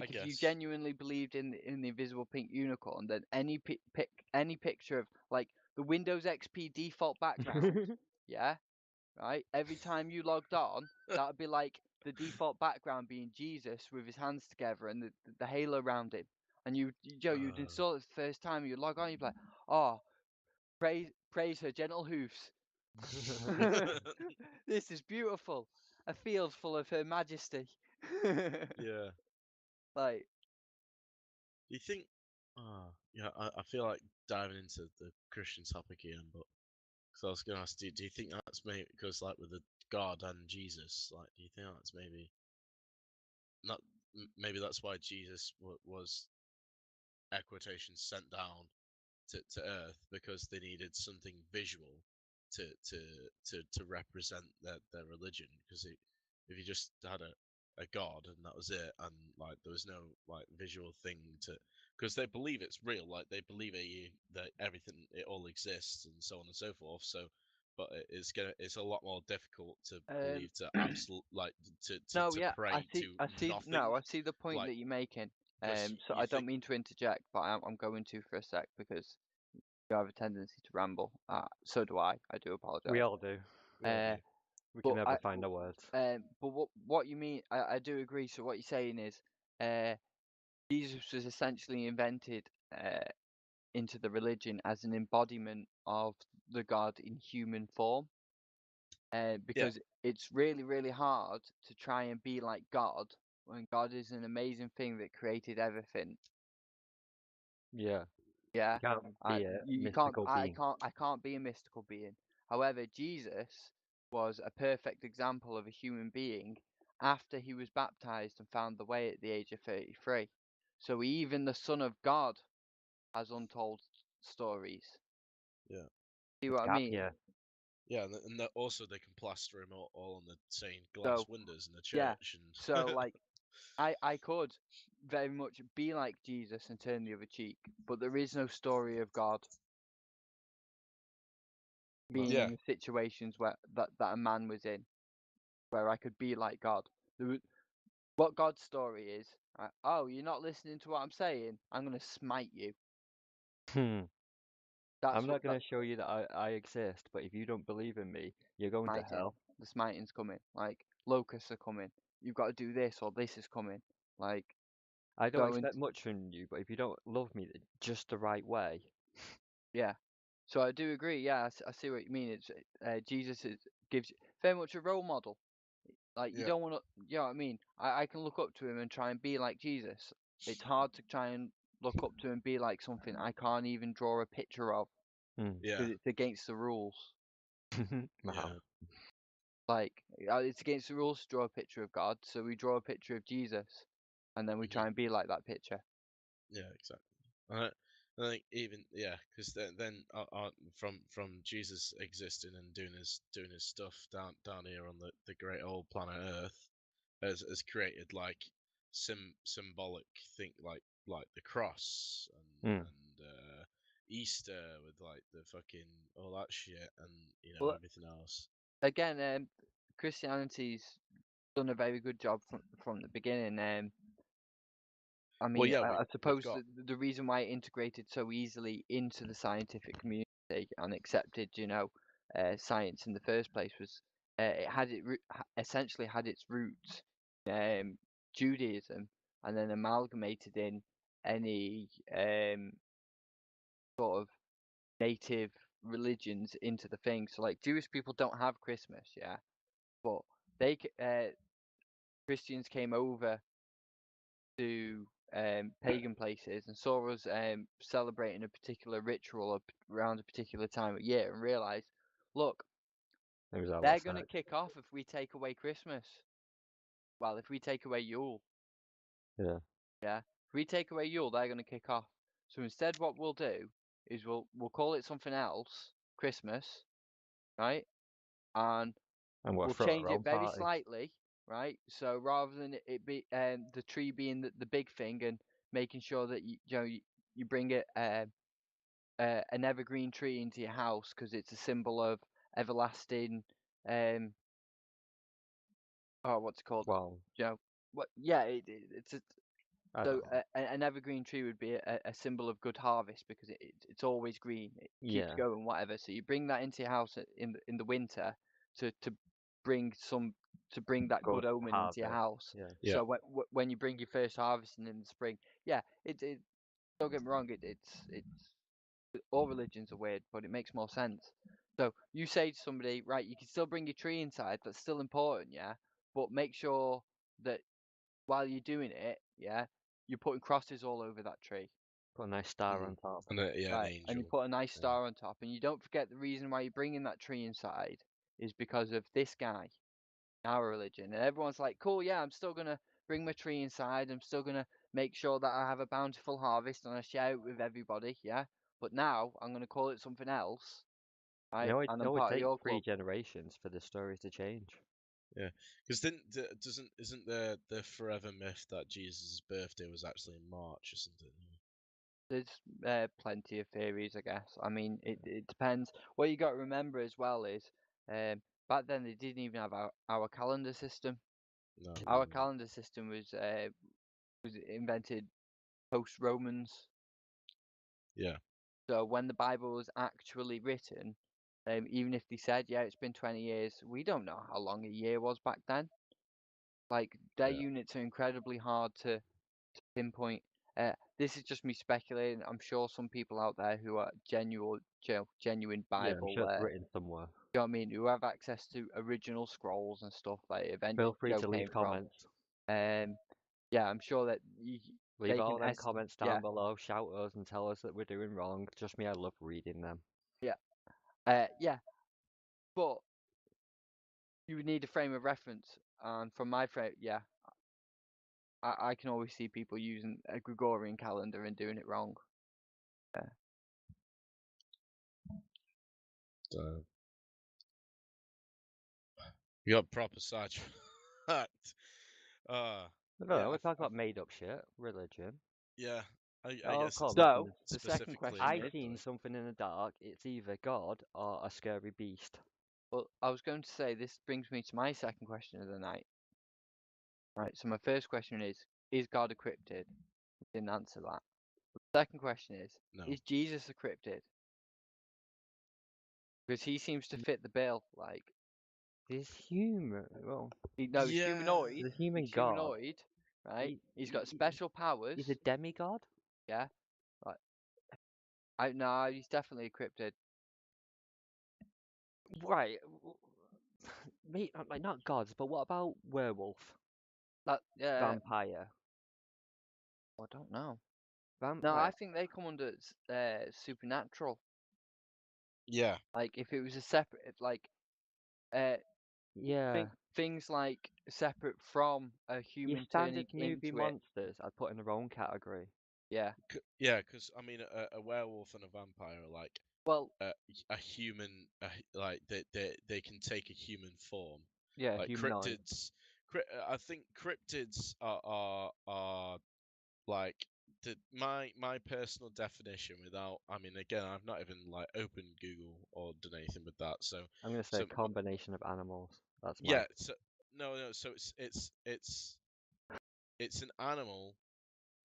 I like if you guess. genuinely believed in the invisible pink unicorn, then any picture of like the Windows XP default background, yeah, right? Every time you logged on, that would be like the default background being Jesus with his hands together and the halo around him. And you'd install it the first time, you'd log on, you'd be like, oh, praise her gentle hoofs. This is beautiful. A field full of her majesty. Yeah. Like, Do you think? Yeah, I feel like diving into the Christian topic again, but because I was going to ask, do you think that's maybe because like with the God and Jesus, like, do you think that's maybe not? Maybe that's why Jesus was air quotations sent down to Earth because they needed something visual to represent their religion. Because if you just had a god and that was it, and like there was no like visual thing to, because they believe it's real, like they believe that everything it all exists and so on and so forth. So, but it's a lot more difficult to believe to like no, to yeah, pray to nothing. I see the point Like that you're making. because So you I don't think mean to interject, but I'm going to for a sec because you have a tendency to ramble. So do I. I do We apologize. all do. We all Uh, do. We can but never find the words. but what you mean, I do agree. So what you're saying is, uh, Jesus was essentially invented into the religion as an embodiment of the God in human form. yeah Because it's really, really hard to try and be like God when God is an amazing thing that created everything. Yeah. Yeah, You can't be a you can't. mystical being. I can't be a mystical being. However, Jesus was a perfect example of a human being after he was baptized and found the way at the age of 33. So even the Son of God has untold stories. yeah. See what I Gap mean? year. Yeah, and also they can plaster him all on the stained glass So windows in the yeah, church, so and like I could very much be like Jesus and turn the other cheek, but there is no story of God being yeah, in the situations where that a man was in, where I could be like God. What God's story is, oh, you're not listening to what I'm saying? I'm gonna smite you. Hmm. That's I'm what not that gonna show you that I exist, but if you don't believe in me, you're going to smiting. hell. The smiting's coming. Like locusts are coming. You've got to do this or this is coming. Like I don't going. expect much from you, but if you don't love me just the right way, Yeah. So I do agree. Yeah, I see what you mean. It's Jesus gives you very much a role model. Like you yeah, don't want to, you know what I mean? I can look up to him and try and be like Jesus. It's hard to try and look up to him and be like something I can't even draw a picture of hmm. yeah, because it's against the rules. Wow. yeah, Like it's against the rules to draw a picture of God, so we draw a picture of Jesus, and then we try hmm and be like that picture. yeah, exactly. I think even because then from Jesus existing and doing his stuff down here on the great old planet Earth has created like symbolic thing like the cross Hmm. and Easter with like the fucking all that shit and Well, everything else. again, Christianity's done a very good job from the beginning. I mean, Well, yeah, I we've suppose got. the reason why it integrated so easily into the scientific community and accepted, science in the first place was it had essentially had its roots Judaism, and then amalgamated in any sort of native religions into the thing. So, like, Jewish people don't have Christmas, yeah, but Christians came over to pagan places and saw us celebrating a particular ritual around a particular time of year and realized, look, It was they're going to kick off if we take away Christmas. Well, if we take away Yule. Yeah. Yeah. If we take away Yule, they're going to kick off. So instead, what we'll do is we'll call it something else, Christmas, right? And And we'll we'll throw change our it own very party. slightly, right? So rather than it be the tree being the big thing and making sure that you bring it an evergreen tree into your house because it's a symbol of everlasting what's it called? Well, What? Yeah, it's a I so don't know. an evergreen tree would be a symbol of good harvest because it's always green. It keeps Yeah. going, whatever. So you bring that into your house in the winter to bring that good Good omen into your harvest. house. Yeah. Yeah. So when you bring your first harvesting in the spring, yeah, it don't get me wrong, it's all religions are weird, but it makes more sense. So you say to somebody, right, you can still bring your tree inside, that's still important, yeah, but make sure that while you're doing it, yeah, you're putting crosses all over that tree, Put a nice star Mm. on top. And an right? And you angel. put a nice Yeah. star on top, and you don't forget the reason why you're bringing that tree inside is because of this guy, our religion. And everyone's like, cool, yeah, I'm still gonna bring my tree inside. I'm still gonna make sure that I have a bountiful harvest and I share it with everybody, yeah. But now I'm gonna call it something else, right? And It I'm would part of take your 3 club. generations for the stories to change. Yeah, because isn't the forever myth that Jesus' birthday was actually in March, isn't it? There's plenty of theories, I guess. I mean, it depends. What you got to remember as well is, back then they didn't even have our calendar system. No. Our calendar system was invented post Romans. Yeah. So when the Bible was actually written, even if they said, yeah, it's been 20 years, we don't know how long a year was back then. Like, their Yeah. units are incredibly hard to pinpoint. This is just me speculating. I'm sure some people out there who are genuine Yeah, I'm Bible, sure it's written somewhere. you know what I mean, who have access to original scrolls and stuff that event Feel free to came leave from. comments. Yeah, I'm sure that Leave they all can them comments yeah, down below, shout us and tell us that we're doing wrong. Trust me, I love reading them. yeah, but you would need a frame of reference, and from my frame, yeah, I can always see people using a Gregorian calendar and doing it wrong. So you got proper sidetracked. No, Yeah. we're talking about made up shit, religion. Yeah. I Oh, guess come it's on. not So the second specifically. question I is, seen something in the dark. It's either God or a scary beast. well, I was going to say this brings me to my second question of the night. Right, so my first question is God a cryptid? Didn't answer that. The second question No. is Jesus a cryptid? Because he seems to fit the bill. Like, He's human. Well, he's Yeah. humanoid. he's a human He's god. humanoid, right? He's got He- special powers. He's a demigod. Yeah. Right. No, he's definitely a cryptid. Right. Like not gods, but what about werewolf, That vampire, I don't know. No, vampire? I think they come under supernatural. Yeah. Like if it was a separate, like uh, Yeah. things like separate from a Your human turning standard movie into it. monsters, I'd put in their own category. Yeah. Yeah, because I mean, a werewolf and a vampire are like Well, a human. Like they can take a human form. Yeah, Like humanoid. cryptids. I think cryptids are like my personal definition. Without, I mean, again, I've not even like opened Google or done anything with that. So I'm gonna say so a combination of animals. That's my. yeah. So no. So it's an animal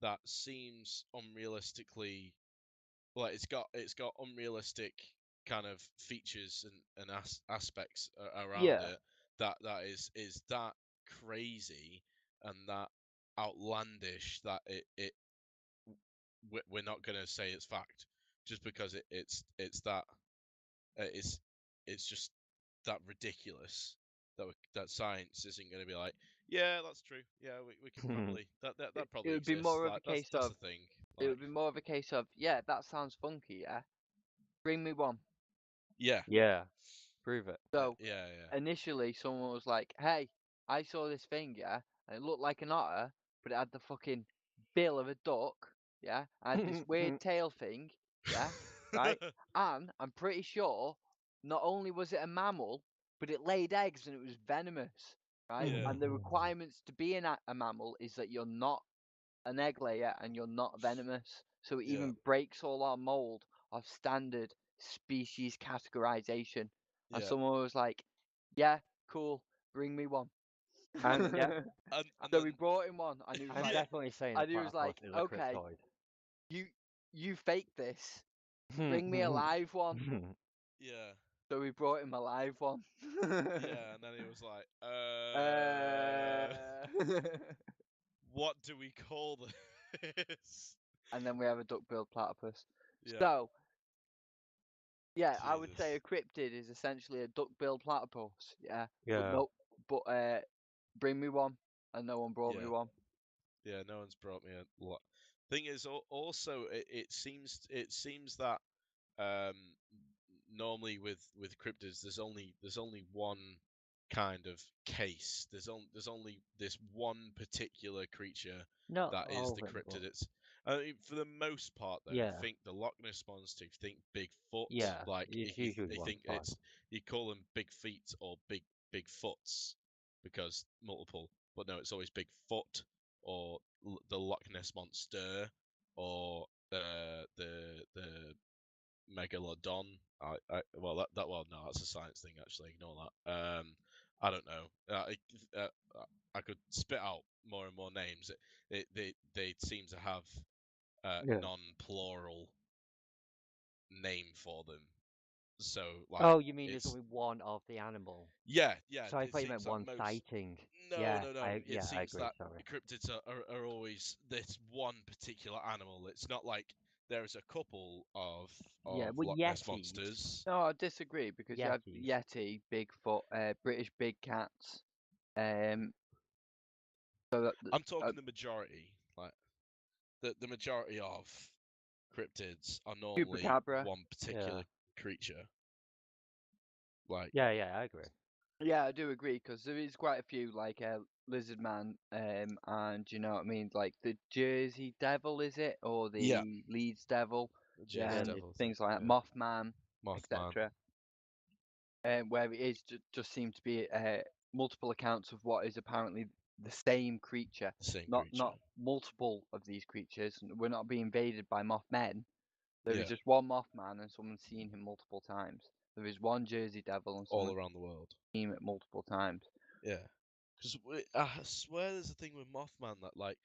that seems unrealistically like it's got unrealistic kind of features and aspects around Yeah. it that is that crazy and that outlandish that we're not going to say it's fact just because it's that it's just that ridiculous that science isn't going to be like, yeah, that's true, yeah, we can probably that probably It would be exists, more of a like case that's of the thing, it like, would be more of a case of, yeah, that sounds funky, yeah. Bring me one. yeah, Yeah. Prove it. So yeah, initially someone was like, hey, I saw this thing, yeah, and it looked like an otter, but it had the fucking bill of a duck, yeah, and had this weird tail thing, yeah, right? yeah. And I'm pretty sure not only was it a mammal, but it laid eggs and it was venomous, right? Yeah. And the requirements to be a mammal is that you're not an egg layer and you're not venomous. So it Yeah. even breaks all our mold of standard species categorization. And Yeah. someone was like, yeah, cool, bring me one. And yeah, And So then we brought him one, and he was I'm like, yeah, definitely saying the platypus is a okay, cryptoid. you you faked this. Bring me a live one. yeah, So we brought him a live one. yeah, and then he was like, uh... what do we call this? and then we have a duck-billed platypus. Yeah, So yeah, I would say a Jesus. cryptid is essentially a duck-billed platypus. Yeah, but Yeah. no, but bring me one, and no one brought me Yeah, one. yeah. No one's brought me a lot. Thing is, also, it seems that um, normally with cryptids, there's only one kind of case. There's only this one particular creature Not that is all the of it, but cryptid. It's I mean, for the most part, though, yeah. think the Loch Ness monster, think Bigfoot. Yeah. Like It's usually I one think spot. it's you call them big feet or big foots because multiple, but no, it's always Bigfoot or the Loch Ness monster or the megalodon. Well, no, that's a science thing. Actually, ignore that. I don't know. I could spit out more and more names. They seem to have Yeah. non-plural name for them. So like Oh, you mean there's it's only one of the animal? yeah. So I It thought you meant seems like one most. sighting. No, Yeah, no, no. It I seems agree, that sorry. cryptids are always this one particular animal. It's not like there's a couple Yeah, of well, Loch Ness Yetis. monsters. No, I disagree because you have Yetis. Yeti, Bigfoot, British big cats. Um, so that I'm talking the majority. Like the majority of cryptids are normally Chupacabra. one Yeah. particular creature. Like Yeah, I agree. Yeah, I do agree because there is quite a few like Lizard Man, and you know what I mean, like the Jersey Devil, is it, or yeah, the Leeds Devil? the Yeah, Jersey and Um, Devil thing. things like that, Yeah, Mothman, Mothman, etc. Where it is just seem to be multiple accounts of what is apparently the same creature, same creature. not multiple of these creatures. We're not being invaded by Mothmen. There is Yeah, just one Mothman, and someone's seen him multiple times. There is one Jersey Devil, and all someone's around the world. seen him multiple times. Yeah, because I swear there's a thing with Mothman that like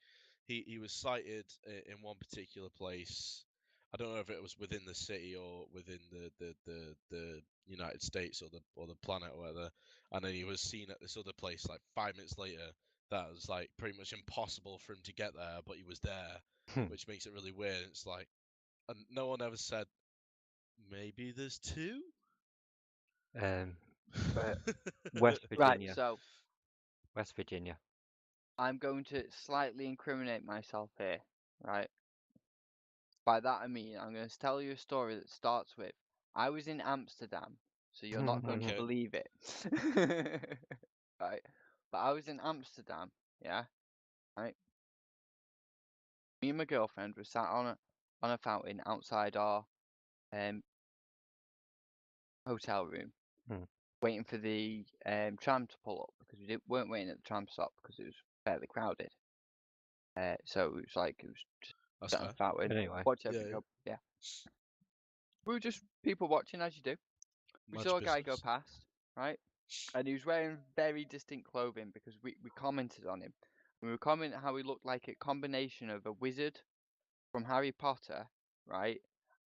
he was sighted in one particular place. I don't know if it was within the city or within the United States or the planet or whatever, and then he was seen at this other place like 5 minutes later. That was like pretty much impossible for him to get there, but he was there, which makes it really weird. It's like, and no one ever said maybe there's two. um, But West right, Virginia. so West Virginia. I'm going to slightly incriminate myself here, right? By that I mean I'm going to tell you a story that starts with I was in Amsterdam, so you're not going to Okay. believe it. Right? But I was in Amsterdam, yeah, right? Me and my girlfriend were sat on a fountain outside our um hotel room, Hmm. waiting for the tram to pull up because weren't waiting at the tram stop because it was fairly crowded. So it was like it was just That's sat on fair. the fountain, But anyway. watch Yeah, everything yeah. go. Yeah, we were just people watching as you do. We Man's saw a guy go business. past, right? And he was wearing very distinct clothing because we commented on him. We were commenting how he looked like a combination of a wizard from Harry Potter, right,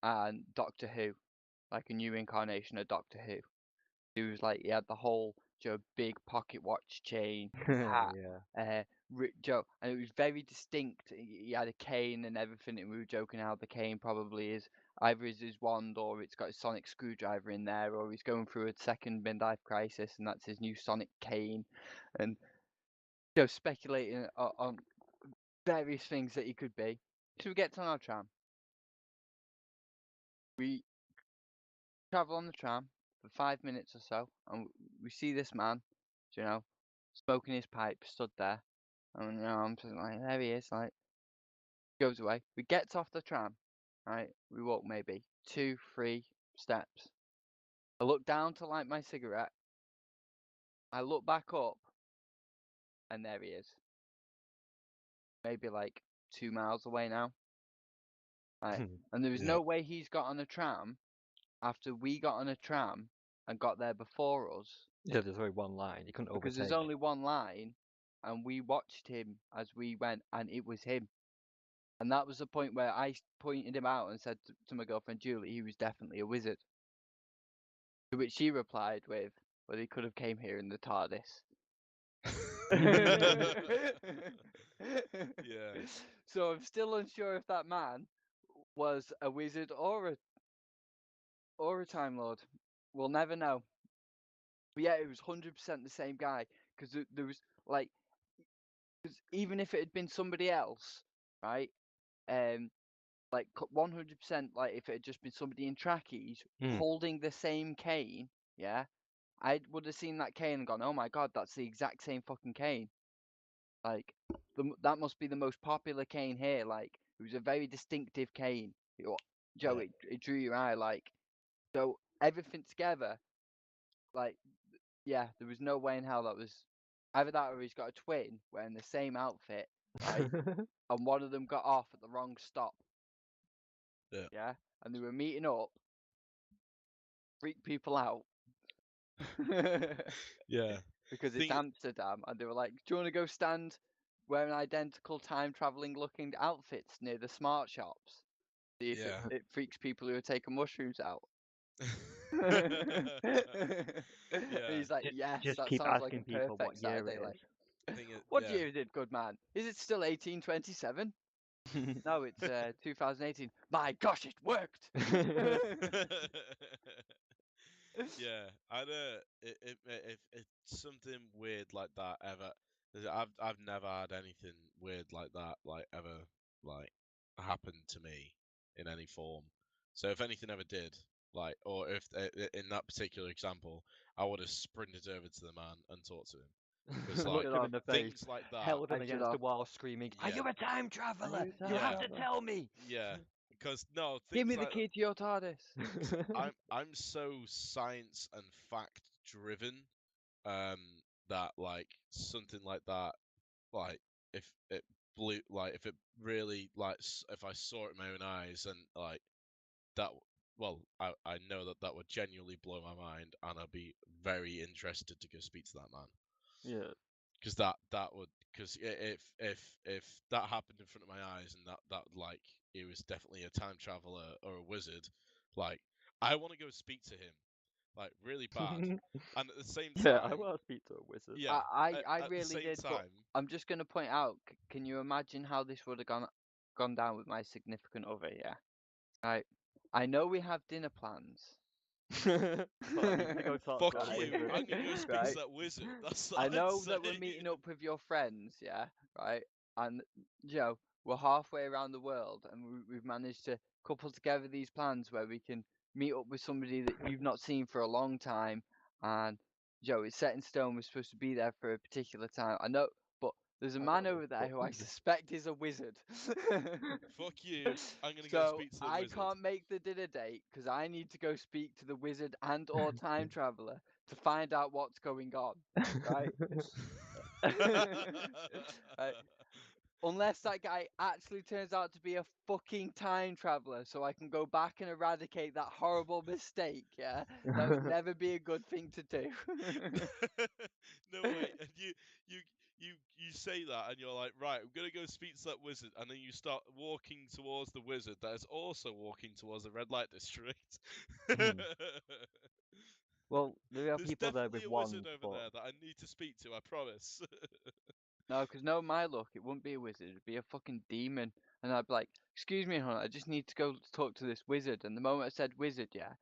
and Doctor Who, like a new incarnation of Doctor Who. He was like, he had the whole big pocket watch chain, hat, Yeah. Joe, and it was very distinct. He had a cane and everything, and we were joking how the cane probably is either is his wand or it's got a sonic screwdriver in there, or he's going through a second midlife crisis and that's his new sonic cane, and speculating on various things that he could be. So we get on our tram. We travel on the tram for 5 minutes or so, and we see this man, smoking his pipe, stood there. And I'm just like, there he is, like, goes away. We get off the tram, right? We walk maybe 2-3 steps. I look down to light my cigarette. I look back up, and there he is. Maybe like 2 miles away now. Right? And there was no way he's got on a tram after we got on a tram and got there before us. Yeah, there's only one line. You couldn't overtake. Because there's only one line, and we watched him as we went, and it was him. And that was the point where I pointed him out and said to my girlfriend Julie, he was definitely a wizard. To which she replied with, well, he could have came here in the TARDIS. Yeah. So I'm still unsure if that man was a wizard or a Time Lord. We'll never know. But yeah, it was 100% the same guy. Because there was, like, cause even if it had been somebody else, right? Like 100%, like if it had just been somebody in trackies holding the same cane, yeah, I would have seen that cane and gone, oh my god, that's the exact same fucking cane. Like, that must be the most popular cane here. Like, it was a very distinctive cane. Joe, it drew your eye. Like, so everything together, like, yeah, there was no way in hell that was either that or he's got a twin wearing the same outfit, right? And one of them got off at the wrong stop. Yeah, and they were meeting up, freak people out. Yeah. Because it's Amsterdam, and they were like, do you want to go stand wearing identical time traveling looking outfits near the smart shops? See if it freaks people who are taking mushrooms out. And he's like, yes, just that keep sounds like a asking people perfect what year Saturday. it Like, is. what year is it, good man? Is it still 1827? No, it's 2018. My gosh, it worked! Yeah, if it's something weird like that ever, I've never had anything weird like that ever happen to me in any form. So if anything ever did, or if in that particular example, I would have sprinted over to the man and talked to him. Because Looked him in the face, things like that, held him against the wall, screaming, "Are you a time traveler? You have to tell me!" Yeah, because no, give me things the key to your TARDIS. I'm so science and fact driven, that something like that, if it blew, if it really if I saw it in my own eyes and that, well, I know that would genuinely blow my mind, and I'd be very interested to go speak to that man. Yeah. Because that would, because if that happened in front of my eyes and that it was definitely a time traveler or a wizard, I want to go speak to him, really bad. And at the same time, Yeah, I want to speak to a wizard. Yeah, I at really the same did, time, but I'm just going to point out, can you imagine how this would have gone down with my significant other, yeah? Right. I know we have dinner plans. But I need to go talk fuck to a you, wizard. I'm gonna go speak Right. to that wizard. That's I what know I'm that we're saying. meeting up with your friends, yeah, right? And we're halfway around the world, and we've managed to couple together these plans where we can meet up with somebody that you've not seen for a long time, and it's set in stone. We're supposed to be there for a particular time. I know, but there's a man over there who I suspect is a wizard. Fuck you, I'm gonna go So speak to the I wizard. can't make the dinner date because I need to go speak to the wizard and or time traveler to find out what's going on, right? Right. Unless that guy actually turns out to be a fucking time traveler, so I can go back and eradicate that horrible mistake. Yeah, that would never be a good thing to do. No way, and you you say that and you're like, right, I'm gonna go speak to that wizard, and then you start walking towards the wizard that is also walking towards the red light district. Mhm. Well, there are There's people there definitely with a wizard wands, over but there that I need to speak to, I promise. No, because no, my luck, it wouldn't be a wizard, it'd be a fucking demon. And I'd be like, excuse me, hon, I just need to go talk to this wizard. And the moment I said wizard, yeah,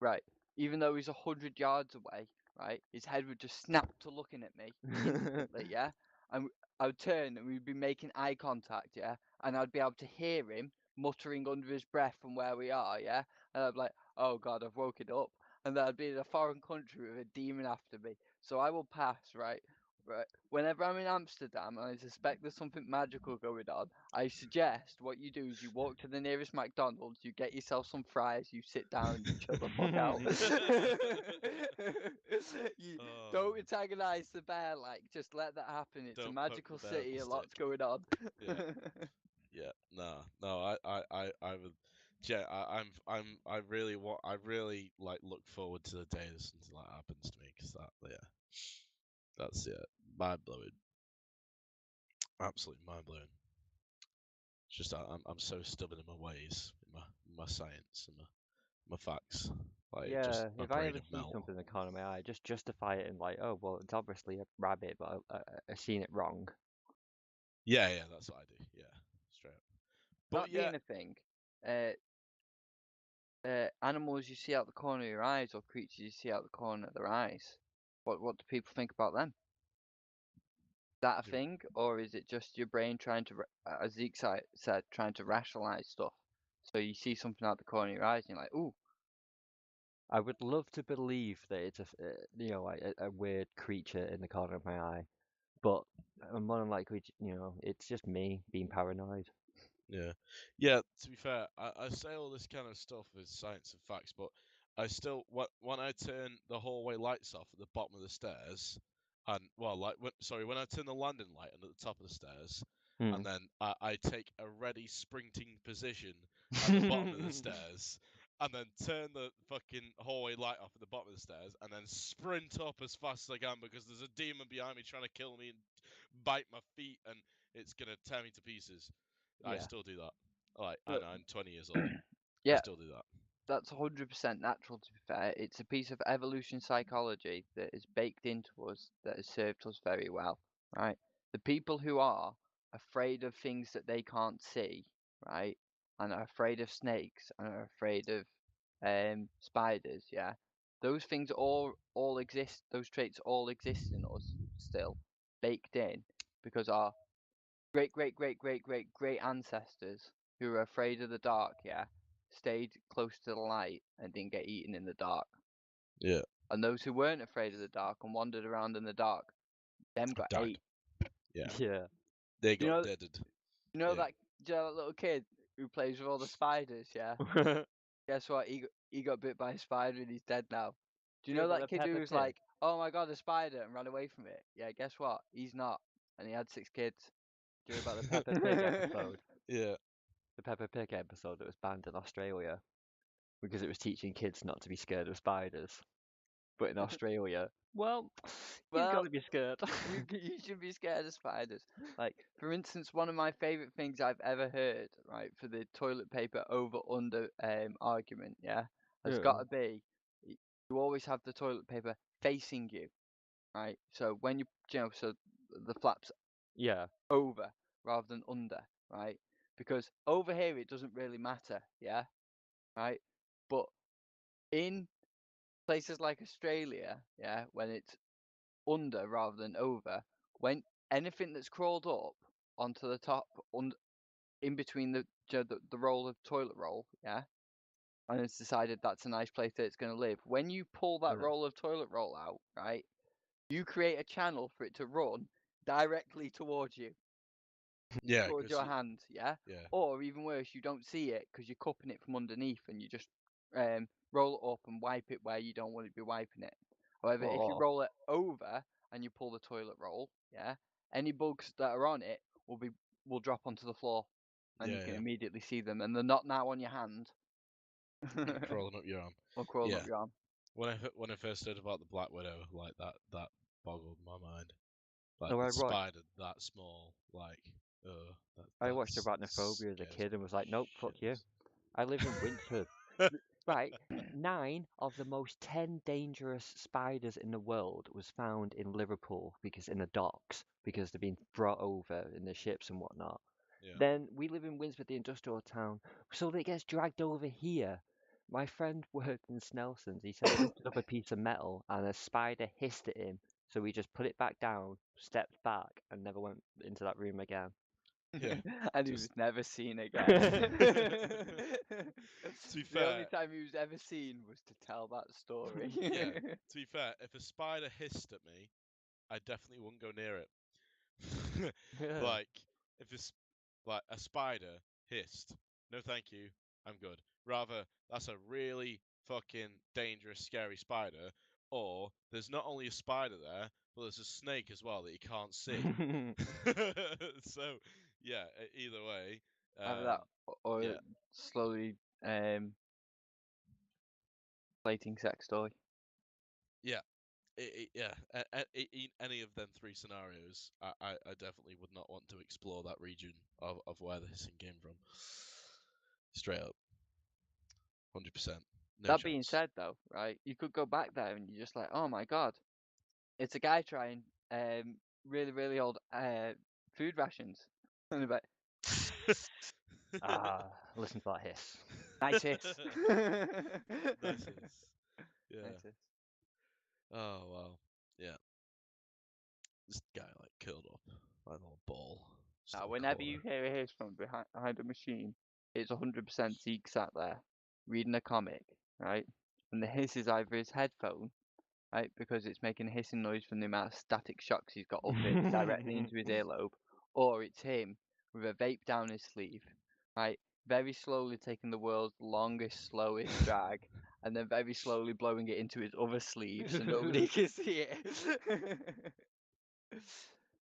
right, even though he's 100 yards away, right, his head would just snap to looking at me instantly, yeah? And I would turn and we'd be making eye contact, yeah? And I'd be able to hear him muttering under his breath from where we are, yeah? And I'd be like, oh God, I've woken up. And then I'd be in a foreign country with a demon after me. So I will pass, right? Right. Whenever I'm in Amsterdam and I suspect there's something magical going on, I suggest what you do is you walk to the nearest McDonald's, you get yourself some fries, you sit down and you chill the fuck out. You don't Oh, antagonize the bear, like, just let that happen. It's a don't poke magical the bear with city, the a lot's stick. going on. Yeah, yeah, no, I would, yeah, I really want, I really like look forward to the day that something like that happens to me, because that's mind blowing, absolutely mind blowing. It's just I'm so stubborn in my ways, in my science and my facts. Like just yeah, my if I brain ever would see melt. something in the corner of my eye, just justify it and like, oh well, it's obviously a rabbit, but I seen it wrong. Yeah, yeah, that's what I do. Yeah, straight up. But That yeah, being a thing, uh, animals you see out the corner of your eyes or creatures you see out the corner of their eyes, what do people think about them? That a do- thing, or is it just your brain trying to, as Zeke said, trying to rationalize stuff? So you see something out the corner of your eyes, and you're like, "Ooh, I would love to believe that it's you know, like a weird creature in the corner of my eye, but more than likely, you know, it's just me being paranoid. yeah, yeah. To be fair, I say all this kind of stuff with science and facts, but I still, when I turn the hallway lights off at the bottom of the stairs, and well, like when I turn the landing light on at the top of the stairs, and then I take a ready sprinting position at the bottom of the stairs, and then turn the fucking hallway light off at the bottom of the stairs, and then sprint up as fast as I can because there's a demon behind me trying to kill me and bite my feet, and it's gonna tear me to pieces. I Yeah. still do that. Like, look, and I'm 20 years old. I yeah, still do that. that's 100% natural, to be fair. It's a piece of evolution psychology that is baked into us that has served us very well, right? The people who are afraid of things that they can't see, right, and are afraid of snakes and are afraid of spiders, yeah, those things all exist. Those traits all exist in us still, baked in, because our great ancestors who were afraid of the dark, yeah, stayed close to the light and didn't get eaten in the dark. Yeah. And those who weren't afraid of the dark and wandered around in the dark, them got Died. ate. Yeah. Yeah. They You got know, deaded. you know Yeah. that, you know that little kid who plays with all the spiders, yeah? Guess what? He got bit by a spider and he's dead now. Do you Yeah, know but that the kid who Peppa was Pig. like, "Oh my God, a spider," and ran away from it? Yeah, guess what? He's not, and he had 6 kids. Do you know about the Peppa Pig episode? Yeah. The Peppa Pig episode that was banned in Australia because it was teaching kids not to be scared of spiders. But in Australia, well, you've got Well, to be scared. you should be scared of spiders. Like, for instance, one of my favorite things I've ever heard, right, for the toilet paper over under argument, yeah, has got Yeah. to be you always have the toilet paper facing you, right? So when you know, so the flaps Yeah. over rather than under, right? Because over here it doesn't really matter, yeah, right? But in places like Australia, yeah, when it's under rather than over, when anything that's crawled up onto the top, in between the roll of toilet roll, yeah, and it's decided that's a nice place that it's going to live. When you pull that Yeah. roll of toilet roll out, right, you create a channel for it to run directly towards you, Yeah. towards Because your hand, yeah, yeah. or even worse, you don't see it because you're cupping it from underneath and you just roll it up and wipe it where you don't want to be wiping it. However, if you Oh. roll it over and you pull the toilet roll, yeah, any bugs that are on it will drop onto the floor, and you Yeah. can Yeah. immediately see them, and they're not now on your hand Crawling up your arm. or crawling Yeah. up your arm. When I first heard about the Black Widow, like that boggled my mind. Like No, a I watched. spider that small, like, I watched that's Arachnophobia as a scares kid me and was like, nope, fuck you. shitless. I live in Winchford. Right, 9 of the most 10 dangerous spiders in the world was found in Liverpool because in the docks because they've been brought over in the ships and whatnot. Yeah. Then we live in Winsford, the industrial town, so that it gets dragged over here. My friend worked in Snelson's. He said he lifted up a piece of metal and a spider hissed at him, so he just put it back down, stepped back, and never went into that room again. Yeah. And he just- was never seen again. To be The only fair, time he was ever seen was to tell that story. yeah. To be fair, if a spider hissed at me, I definitely wouldn't go near it. Yeah. Like, if it's like a spider hissed, no thank you, I'm good. Rather, that's a really fucking dangerous, scary spider, or there's not only a spider there, but there's a snake as well that you can't see. So, yeah, either way, Either that or yeah, slowly plating sex toy. yeah. Yeah, any of them three scenarios, I definitely would not want to explore that region of where the hissing came from. Straight up, 100%. No That being chance. said, though, right, you could go back there and you're just like, oh my god, it's a guy trying really, really old food rations. And they're like, Ah, listen to that hiss. nice hiss. Nice hiss. Yeah. Nice hiss. Oh wow. Yeah. This guy like curled up like a little ball. Just Now, in a whenever you corner. hear a hiss from behind a machine, it's 100% Zeke sat there reading a comic, right? And the hiss is either his headphone, right, because it's making a hissing noise from the amount of static shocks he's got up it directly into his earlobe, or it's him with a vape down his sleeve, right, very slowly taking the world's longest, slowest drag, and then very slowly blowing it into his other sleeve so nobody can see it.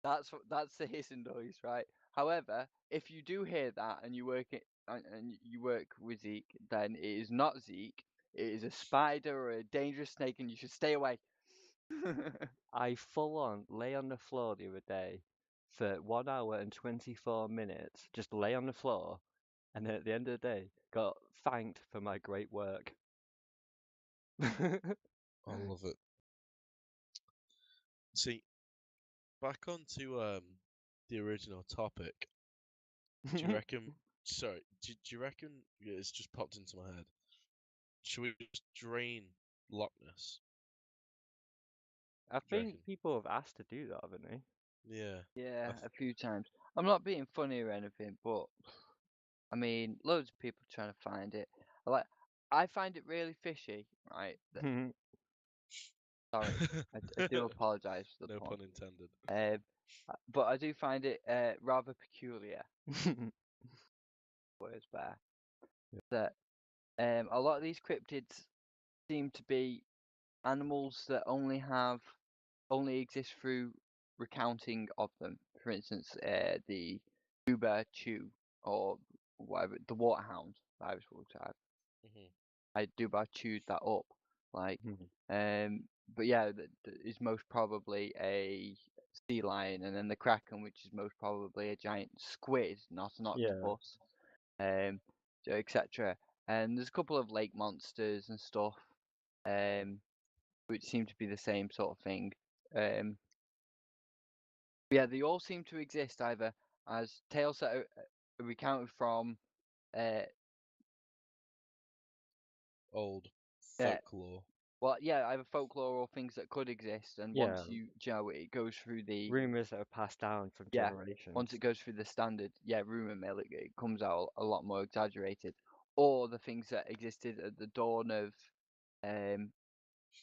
That's the hissing noise, right? However, if you do hear that and you work it and you work with Zeke, then it is not Zeke. It is a spider or a dangerous snake, and you should stay away. I full on lay on the floor the other day for 1 hour and 24 minutes, just lay on the floor, and then at the end of the day, got thanked for my great work. I love it. See, back onto the original topic. Do you reckon? Sorry, do you reckon? Yeah, it's just popped into my head. Should we just drain Loch Ness? I Do you think reckon? people have asked to do that, haven't they? Yeah. Yeah, I a few times. I'm not being funny or anything, but I mean, loads of people trying to find it. I find it really fishy, right? Sorry, I do apologise for the No pun. pun intended. But I do find it rather peculiar. Words there. That a lot of these cryptids seem to be animals that only exist through recounting of them. For instance, the tuba chew or whatever, the waterhound, the Irish waterhound. Hmm. I Dubai chewed that up, like, but yeah, is most probably a sea lion, and then the kraken, which is most probably a giant squid, not an Yeah. octopus, so etc. And there's a couple of lake monsters and stuff, which seem to be the same sort of thing. Yeah, they all seem to exist either as tales that are recounted from uh, Old uh, folklore. well, yeah, either folklore or things that could exist, and Yeah. once you know it goes through the Rumors that are passed down from yeah, generations. once it goes through the standard rumor mill, it comes out a lot more exaggerated, or the things that existed at the dawn of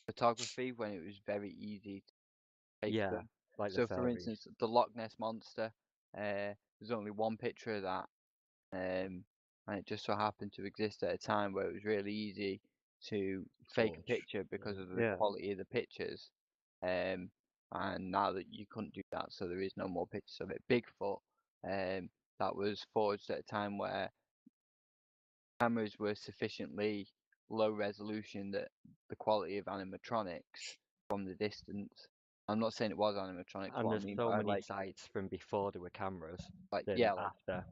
photography when it was very easy to take Yeah, them. like the So, for fairies. instance, the Loch Ness monster, there's only one picture of that, and it just so happened to exist at a time where it was really easy to fake a Forge. picture because of the Yeah. quality of the pictures. And now that you couldn't do that, so there is no more pictures of it. Bigfoot, that was forged at a time where cameras were sufficiently low resolution that the quality of animatronics from the distance I'm not saying it was animatronics. And What I there's mean so by many sites from before there were cameras like than yeah, like, after.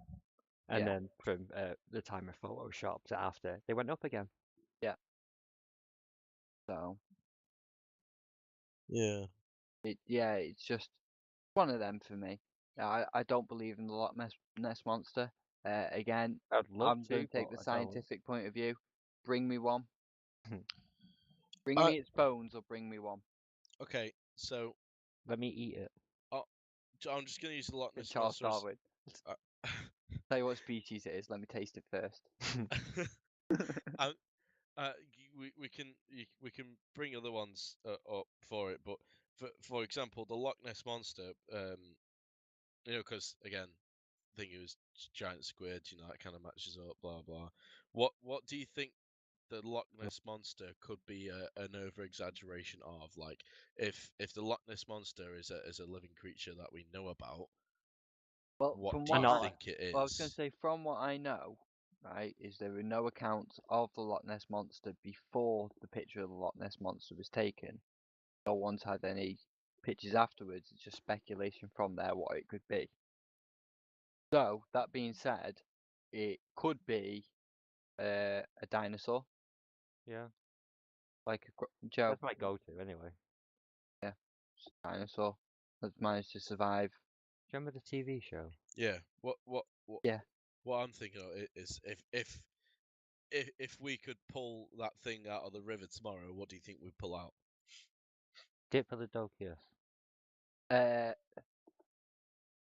And yeah. then from the time of Photoshop to after, they went up again. So Yeah. it's just one of them for me. I don't believe in the Loch Ness monster. Again, I'd love I'm going to, to take but the I don't. scientific point of view. Bring me one. Bring I- me its bones, or bring me one. Okay, so Let me eat it. I'm just gonna use the Loch It's Ness Charles monster as. Darwin. Uh, Tell you what species it is. Let me taste it first. I, we can bring other ones up for it, but for example, the Loch Ness monster, because again, I think it was giant squid, that kind of matches up, blah blah. What do you think the Loch Ness monster could be an over exaggeration of? Like, if the Loch Ness monster is a living creature that we know about, Well, what from do you what think it is? I was going to say, from what I know, right, is there were no accounts of the Loch Ness monster before the picture of the Loch Ness monster was taken. No one's had any pictures afterwards. It's just speculation from there what it could be. So that being said, it could be a dinosaur, Yeah, like Joe. that's my go-to anyway. Yeah, dinosaur that's managed to survive. Do you remember the TV show? Yeah. Yeah. What I'm thinking of is if we could pull that thing out of the river tomorrow, what do you think we'd pull out? Diplodocus. Uh,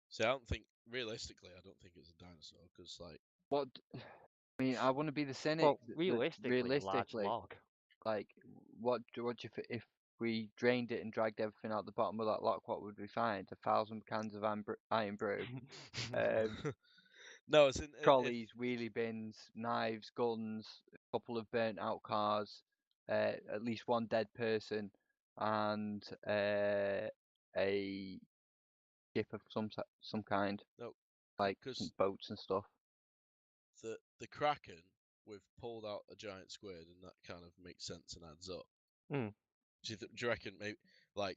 So I don't think realistically, I don't think it's a dinosaur because what? I mean, I want to be the cynic. Well, realistically, a large Realistically, log. like, what do you if we drained it and dragged everything out the bottom of that lock? What would we find? 1,000 cans of iron brew, no, it's in trolleys, wheelie bins, knives, guns, a couple of burnt out cars, at least one dead person, and a ship of some kind, no, like because boats and stuff. the Kraken, we've pulled out a giant squid, and that kind of makes sense and adds up. Hmm. Do you reckon maybe do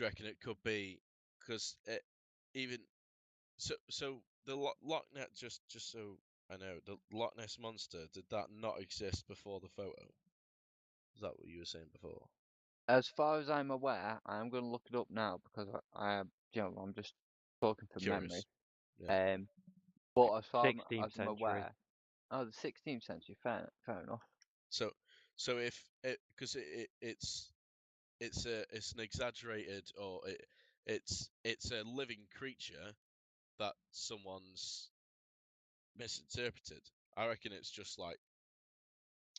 you reckon it could be because it even so the Loch Ness just so I know the Loch Ness monster, did that not exist before the photo? Is that what you were saying before? As far as I'm aware, I'm going to look it up now because I'm just talking from memory. Curious. Yeah. But as far 16th as I'm century. aware, oh, the 16th century, fair enough. So if it because it's an exaggerated or it's a living creature that someone's misinterpreted. I reckon it's just like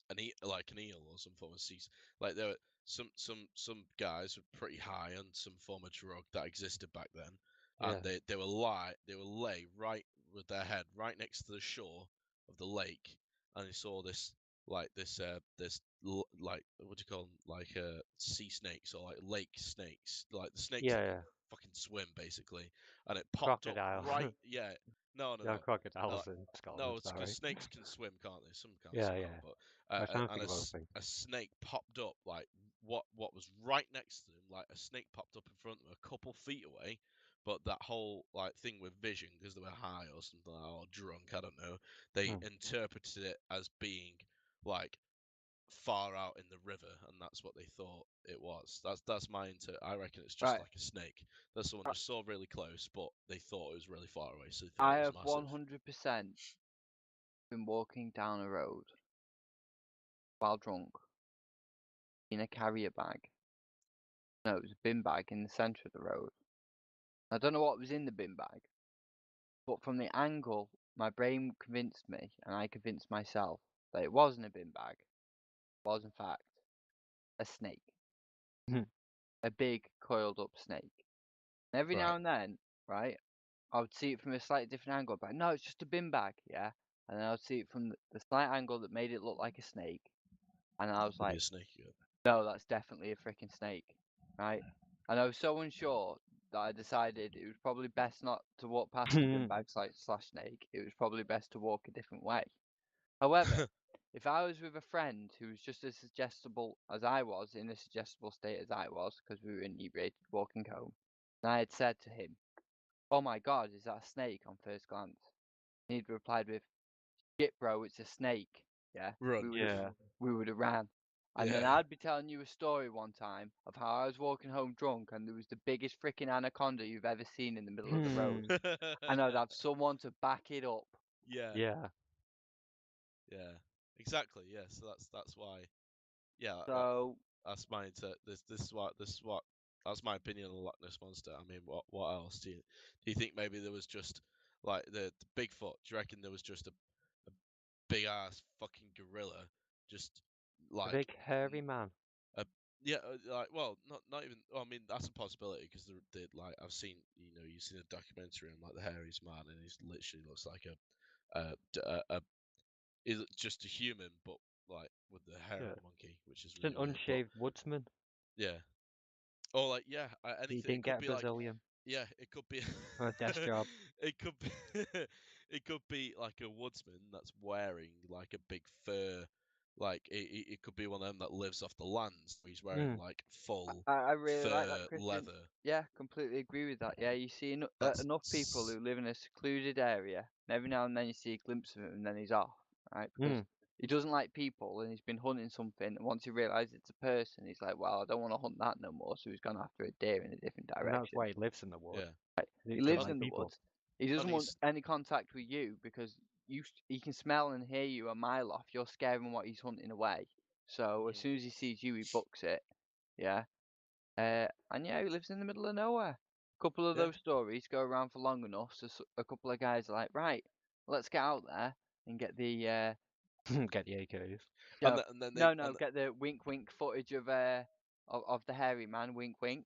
an eel or some form of sea. Like there were some guys were pretty high on some form of drug that existed back then, Yeah. and they will lay right with their head right next to the shore of the lake, and they saw this like what do you call them, like sea snakes or like lake snakes, like the snakes Yeah, that yeah. can fucking swim basically, and it popped up Crocodile. right. Yeah, no, There are uh, crocodiles in Scotland, no, it's because sorry. snakes can swim, can't they? Some can't Yeah, swim, yeah. but I was trying to and think of other things. a snake popped up like what was right next to them, like a snake popped up in front of them, a couple feet away. But that whole like thing with vision, because they were high or something or drunk, I don't know. They Hmm. interpreted it as being like far out in the river, and that's what they thought it was. That's my I reckon it's just Right, like a snake that someone just saw really close, but they thought it was really far away, so they I thought it have was massive. 100% been walking down a road while drunk in a carrier bag. No, it was a bin bag in the centre of the road. I don't know what was in the bin bag, but from the angle, my brain convinced me, and I convinced myself that it wasn't a bin bag. It was in fact a snake, a big coiled up snake. And every Right. now and then, right, I would see it from a slightly different angle, but no, it's just a bin bag, yeah. And then I would see it from the slight angle that made it look like a snake, and I was Could be like, a snake again. no, that's definitely a freaking snake, right? And I was so unsure that I decided it was probably best not to walk past the bin bag slash snake. It was probably best to walk a different way. However, if I was with a friend who was just as suggestible as I was, in a suggestible state as I was, because we were inebriated walking home, and I had said to him, "Oh my God, is that a snake?" on first glance, and he'd replied with, "Shit, bro, it's a snake." Yeah, Run. we would have ran. And then Yeah. I'd be telling you a story one time of how I was walking home drunk and there was the biggest freaking anaconda you've ever seen in the middle of the road. And I'd have someone to back it up. Yeah. Yeah. Yeah. Exactly. Yeah. So that's why. Yeah. So That's my this is what that's my opinion on the Loch Ness monster. I mean, what else do you think? Maybe there was just like the Bigfoot. Do you reckon there was just a big ass fucking gorilla, just A like big hairy man. yeah, like well, not even. Well, I mean, that's a possibility because they like I've seen you've seen a documentary on like the hairiest man, and he literally looks like is just a human, but like with the hair Yeah. of a monkey, which is Just really an weird. But unshaved woodsman. yeah, or like yeah, He anything. It didn't could get be like Brazilian yeah, it could be for a desk job. it could be it could be like a woodsman that's wearing like a big fur. Like it could be one of them that lives off the land. So he's wearing like full I really like that, fur Christian. leather. Yeah, completely agree with that. Yeah, you see That's enough people who live in a secluded area, and every now and then you see a glimpse of him, and then he's off, right? Because he doesn't like people, and he's been hunting something, and once he realizes it's a person, he's like, well, I don't want to hunt that no more, so he's gone after a deer in a different And that's direction. why he lives in the wood. yeah. He He doesn't lives like in the people. woods. He doesn't want he's any contact with you because he can smell and hear you a mile off. You're scaring what he's hunting away. So as soon as he sees you, he books it. Yeah. And yeah, he lives in the middle of nowhere. A couple of yeah. those stories go around for long enough, so a couple of guys are like, right, let's get out there and get the Get the AKs. And, and then they no, get the wink wink footage of the hairy man, wink wink.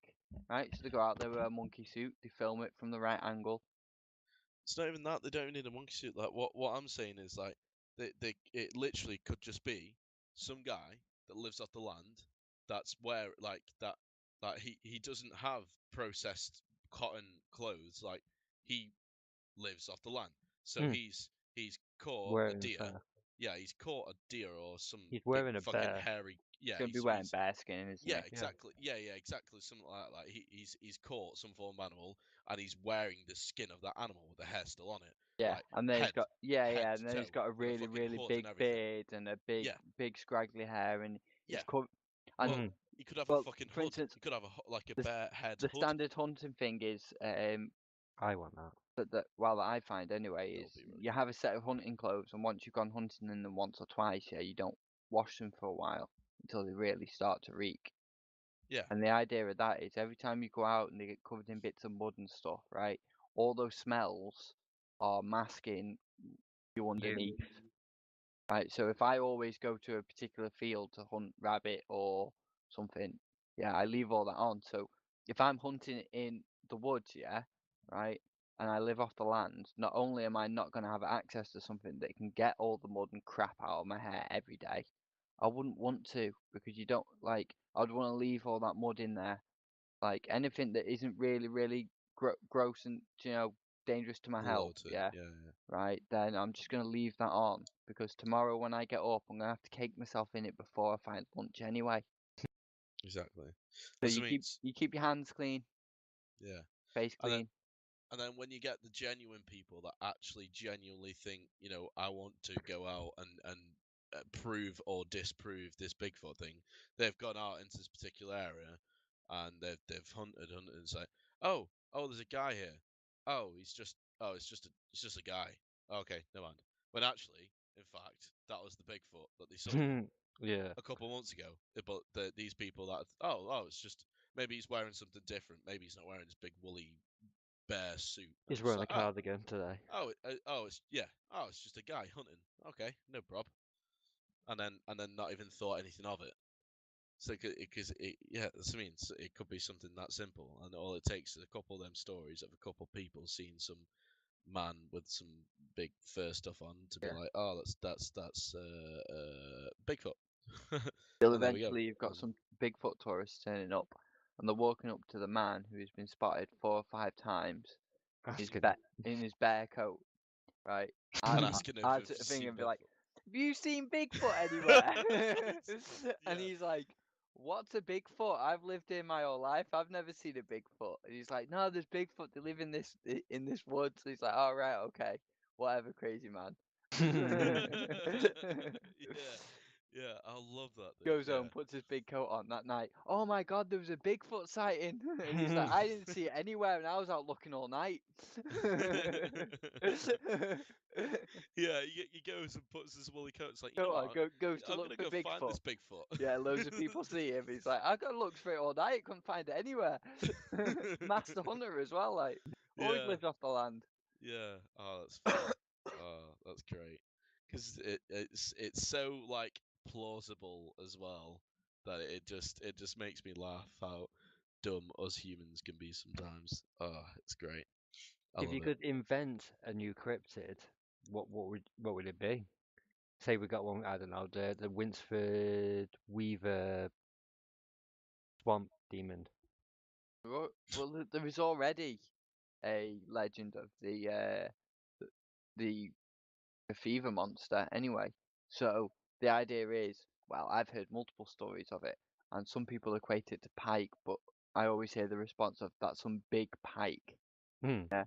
Right, so they go out there with a monkey suit, they film it from the right angle. it's not even that they don't even need a monkey suit. Like what I'm saying is like it literally could just be some guy that lives off the land that's where like that he doesn't have processed cotton clothes. Like he lives off the land, so Hmm. he's caught a Wearing deer. fur. Yeah, he's caught a deer or some He's big wearing a fucking bear. hairy. Yeah, Gonna be wearing bear skin, isn't yeah, he? exactly. Yeah, exactly. Something like that. Like he's caught some form of animal and he's wearing the skin of that animal with the hair still on it, Yeah, like and then head yeah, to and then he's toe got a with a really, fucking really hood and big everything. beard and a Yeah, big scraggly hair, and he's yeah. covered. And Well, he could have a well, fucking for hood. instance, He could have like a the bare head the hood. standard hunting thing is I want that. that well that I find anyway That is would be really you cool. have a set of hunting clothes, and once you've gone hunting in them once or twice, yeah, you don't wash them for a while until they really start to reek. Yeah, And the idea of that is every time you go out and they get covered in bits of mud and stuff, right? All those smells are masking you underneath. Right, so if I always go to a particular field to hunt rabbit or something, yeah, I leave all that on. So if I'm hunting in the woods, yeah, right, and I live off the land, not only am I not going to have access to something that can get all the mud and crap out of my hair every day, I wouldn't want to because you don't like, I'd want to leave all that mud in there. Like anything that isn't really gross and, dangerous to my health, low to yeah, yeah, right, then I'm just going to leave that on because tomorrow when I get up, I'm going to have to cake myself in it before I find lunch anyway. exactly. So That's what I mean. you keep your hands clean, Yeah, face and then clean. and then when you get the genuine people that actually genuinely think, I want to go out and prove or disprove this Bigfoot thing, they've gone out into this particular area and they've hunted and say, oh, there's a guy here. It's just a guy. Okay, never mind. When actually, in fact, that was the Bigfoot that they saw Yeah. a couple months ago. But these people that it's just maybe he's wearing something different. Maybe he's not wearing this big woolly bear suit. And He's it's just wearing a like, cardigan today. it's just a guy hunting. Okay, no prob. And then not even thought anything of it. So because that's what I mean. So it could be something that simple, and all it takes is a couple of them stories of a couple of people seeing some man with some big fur stuff on to be Yeah. like, oh, that's Bigfoot. Till And there we go. eventually you've got And some Bigfoot tourists turning up, and they're walking up to the man who's been spotted 4 or 5 times Asking in his bear coat, right? asking him I'd if sort of he's thing seen and be like, Bigfoot. you seen Bigfoot anywhere? And Yeah. he's like, what's a Bigfoot? I've lived here my whole life. I've never seen a Bigfoot. And he's like, no, there's Bigfoot. They live in this woods. He's like, all right, okay, whatever, crazy man. Yeah, I love that, dude. Goes Yeah. home, puts his big coat on that night. Oh my God, there was a Bigfoot sighting, and he's like, I didn't see it anywhere, and I was out looking all night. Yeah, he goes and puts his woolly coat. It's like, you know Go on, what? goes to I'm look gonna for go find Bigfoot. this Bigfoot. Yeah, loads of people see him. He's like, I got looked for it all night, couldn't find it anywhere. Master hunter as well, like always Yeah, lived off the land. yeah. Oh, that's funny. Oh, that's great. Because it's so like plausible as well that it just makes me laugh how dumb us humans can be sometimes. Oh, it's great. I If you love it. could invent a new cryptid, what would it be? Say we got one, I don't know, the Winsford Weaver swamp demon. Well, there is already a legend of the fever monster anyway. So the idea is, well, I've heard multiple stories of it, and some people equate it to pike, but I always hear the response of that's some big pike. Hmm. Yeah.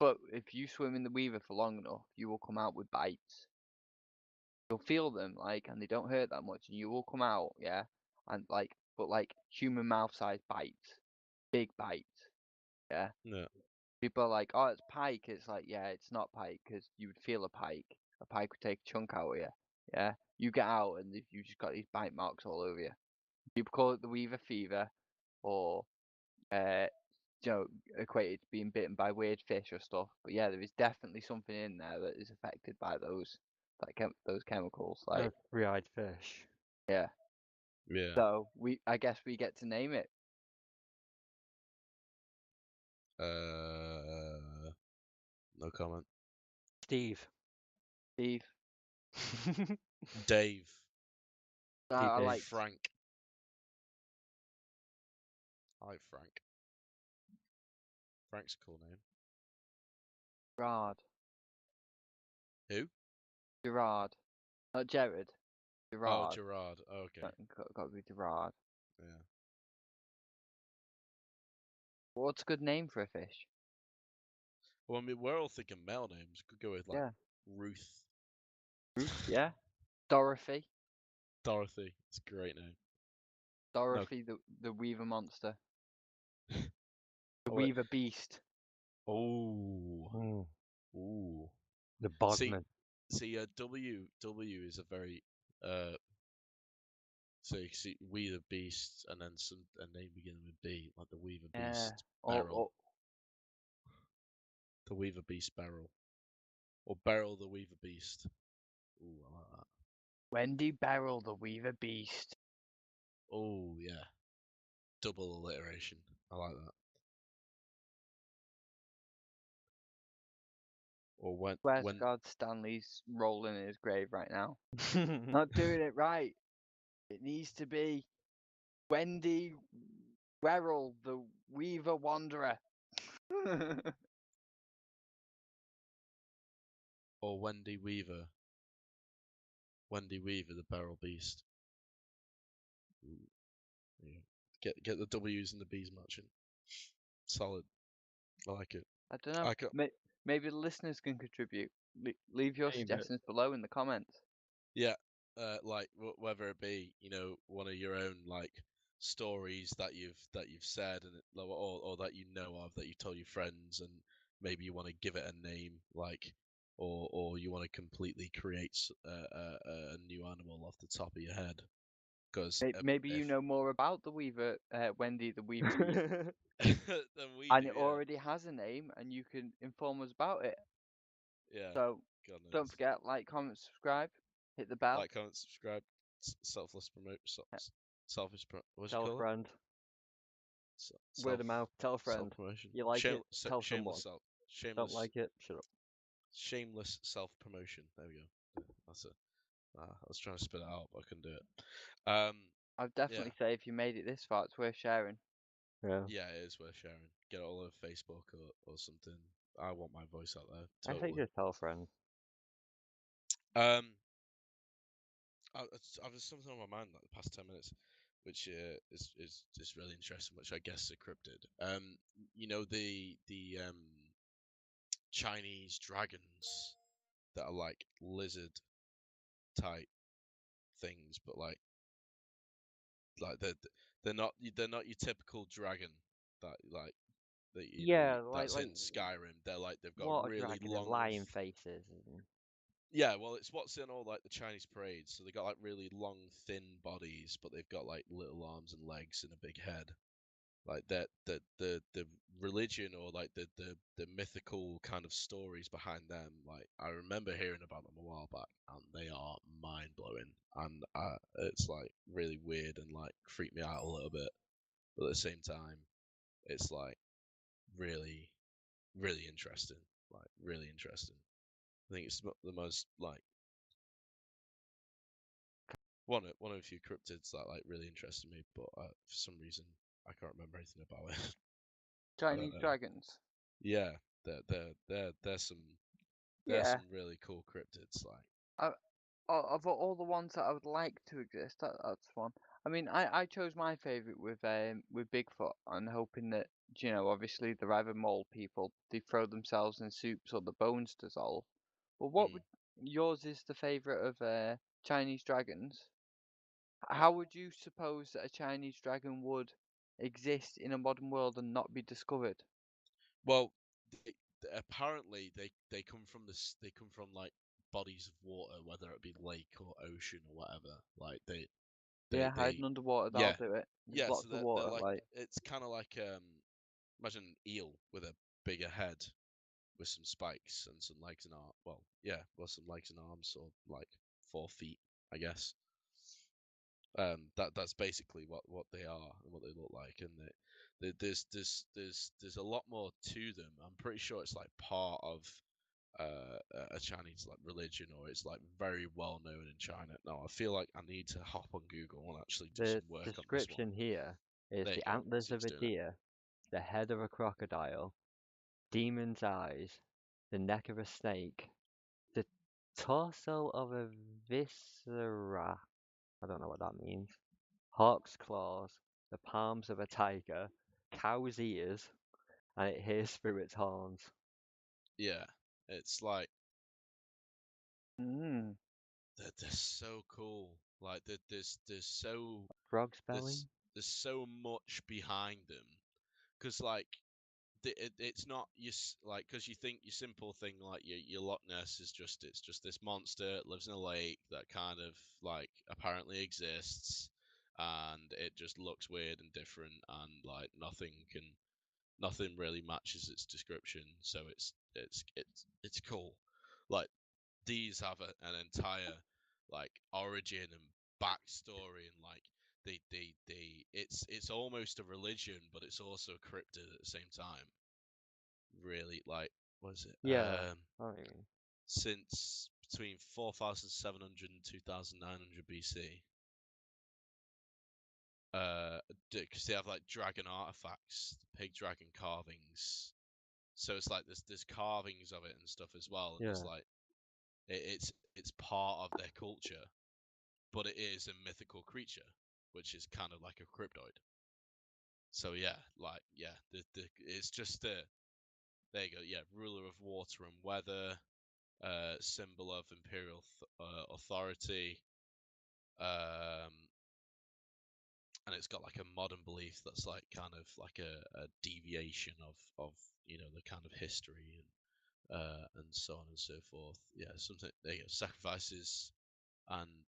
But if you swim in the Weaver for long enough, you will come out with bites. You'll feel them, like, and they don't hurt that much, and you will come out, yeah, and but human mouth-sized bites, big bites, yeah. Yeah. People are like, oh, it's pike. It's like, yeah, it's not pike because you would feel a pike. A pike would take a chunk out of you. Yeah, you get out and you've just got these bite marks all over you. People call it the Weaver fever, or equated to being bitten by weird fish or stuff. But yeah, there is definitely something in there that is affected by those chemicals. Like, Three-eyed fish. yeah. Yeah. So I guess we get to name it. No comment. Steve. Steve. Dave. I Dave. like Frank. I like Frank. Frank's a cool name. Gerard. Who? Gerard. Not Jared. Oh, Gerard. Gerard. Oh, okay. Got to be Gerard. Yeah. What's a good name for a fish? Well, I mean, we're all thinking male names. Could go with like Yeah. Ruth, Ruth, yeah. Dorothy. Dorothy. It's a great name. Dorothy, the Weaver monster. The Oh, wait. Weaver beast. Oh. Mm, Ooh. the See, Bogman. W is a very so you see We the Beast and then a name beginning with B, like the Weaver Yeah. Beast Or, Beryl. The Weaver Beast Beryl. Or Beryl the Weaver Beast. Ooh, I like that. Wendy Beryl, the Weaver beast. Oh yeah. Double alliteration. I like that. Or Swear to God, Stanley's rolling in his grave right now. Mm. Not doing it right. It needs to be Wendy Beryl, the Weaver Wanderer. or Wendy Weaver. Wendy Weaver, the Beryl Beast. Ooh, yeah. Get the W's and the B's matching. Solid. I like it. I don't know. I got, Maybe the listeners can contribute. Leave your Name it. suggestions below in the comments. yeah, like whether it be one of your own like stories that you've said and or that you know of that you told your friends and maybe you want to give it a name like or you want to completely create a new animal off the top of your head because Maybe you know more about the Weaver, Wendy the Weaver beast, than we and do. it already has a name, and you can inform us about it. Yeah. So God don't knows. forget, like, comment, subscribe, hit the bell. Like, comment, subscribe, selfless promote, selfish what's it Tell a called? friend. Self Word of mouth. Tell a friend. self promotion. You like it? Tell someone. Shameless Don't like it? Shut up. shameless self promotion. There we go. Yeah, that's it. I was trying to spit it out, but I couldn't do it. I'd definitely say if you made it this far, it's worth sharing. Yeah. Yeah, it is worth sharing. Get it all over Facebook or something. I want my voice out there. I think Totally. just tell a friend. Um, I've something on my mind like the past 10 minutes, which is really interesting, which I guess is a cryptid. You know the Chinese dragons that are like lizard type things, but like they're not your typical dragon that like that Yeah, that's like in Skyrim. They're like they've got water really dragon and long. lion faces. And... Yeah, well, it's what's in all like the Chinese parades. So they got like really long, thin bodies, but they've got like little arms and legs and a big head. Like that, the religion or like the mythical kind of stories behind them. Like I remember hearing about them a while back, and they are mind blowing. And it's like really weird and like freaked me out a little bit. But at the same time, it's like really, really interesting. Like really interesting. I think it's the most like one of a few cryptids that like really interested me, but for some reason I can't remember anything about it. I don't Chinese know. dragons. Yeah, there's Yeah. some really cool cryptids. Like, I, of all the ones that I would like to exist, that's one. I mean, I chose my favourite with Bigfoot and hoping that, you know, obviously they're either mole people, they throw themselves in soups or the bones dissolve. But what mm. would yours is the favourite of Chinese dragons? How would you suppose that a Chinese dragon would exist in a modern world and not be discovered? Well, apparently they come from this. They come from like bodies of water, whether it be lake or ocean or whatever. Like Yeah, hiding they underwater, that'll yeah do it. There's yeah. So lots of they're water, like like. it's kind of like imagine an eel with a bigger head with some spikes and some legs and arms. Well, yeah, well, some legs and arms, or like 4 feet, I guess. That's basically what they are and what they look like, and there's a lot more to them. I'm pretty sure it's like part of a Chinese like religion, or it's like very well known in China. Now I feel like I need to hop on Google and actually do The some work on this one. description here is There you the go. antlers See, of it's a doing it. deer, the head of a crocodile, demon's eyes, the neck of a snake, the torso of a viscera. I don't know what that means. Hawk's claws, the palms of a tiger, cow's ears, and it hears spirits' horns. Yeah, it's like Mm. they're so cool. Like there's so Frog's belly? there's there's so much behind them, because like it's not like because you think your simple thing like your Loch Ness is just it's just this monster that lives in a lake that kind of like apparently exists, and it just looks weird and different, and like nothing really matches its description, so it's cool. Like these have an entire like origin and backstory, and like it's almost a religion, but it's also a cryptid at the same time. Really, like, what is it? Yeah. I mean, Since between 4,700 and 2,900 BC. Because they have like dragon artifacts, pig dragon carvings. So it's like there's carvings of it and stuff as well, and there's yeah. like it's part of their culture, but it is a mythical creature, which is kind of like a cryptoid. So yeah, like yeah, it's just there you go. Yeah, ruler of water and weather, symbol of imperial authority, um, and it's got like a modern belief that's like kind of like a deviation of the kind of history and so on and so forth. Yeah, something there you go. Sacrifices and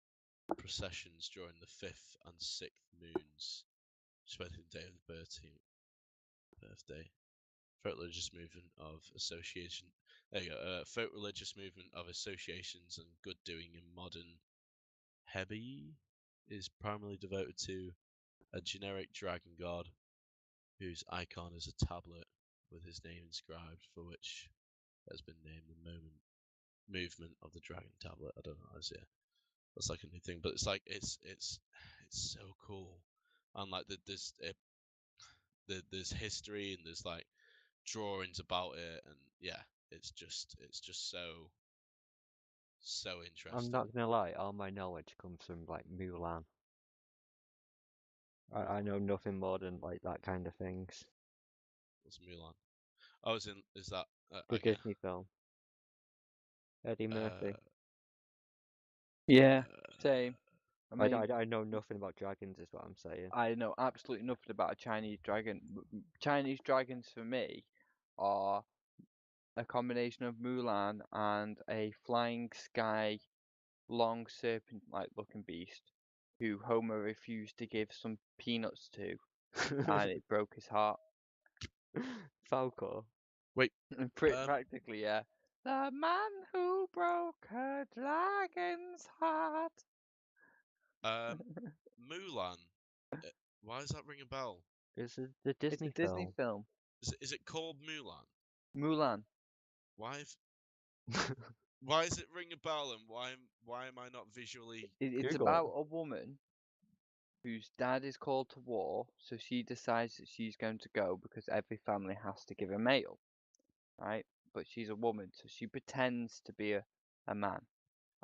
processions during the fifth and sixth moons, respecting the day of the birthday. Folk religious movement of association. There you go. Folk religious movement of associations and good doing in modern Hebi is primarily devoted to a generic dragon god whose icon is a tablet with his name inscribed, for which has been named the movement of the dragon tablet. I don't know. That's like a new thing, but it's like it's so cool, and like there's history and there's like drawings about it, and yeah, it's just so So I'm interesting. not gonna lie, all my knowledge comes from like Mulan. I know nothing more than like that kind of things. What's Mulan? Oh, is that The again? Disney film. Eddie Murphy. Yeah, Uh, same. I mean, I know nothing about dragons, is what I'm saying. I know absolutely nothing about a Chinese dragon. Chinese dragons for me are a combination of Mulan and a flying sky, long serpent-like looking beast who Homer refused to give some peanuts to, and it broke his heart. Falco. Wait. Practically, yeah. The man who broke a dragon's heart. Mulan. Why does that ring a bell? It's the It's a Disney Disney film. film. Is it called Mulan? Mulan. Why? Why does it ring a bell? And why am I not visually? It's Google it. about a woman whose dad is called to war, so she decides that she's going to go because every family has to give a male, right? But she's a woman, so she pretends to be a man.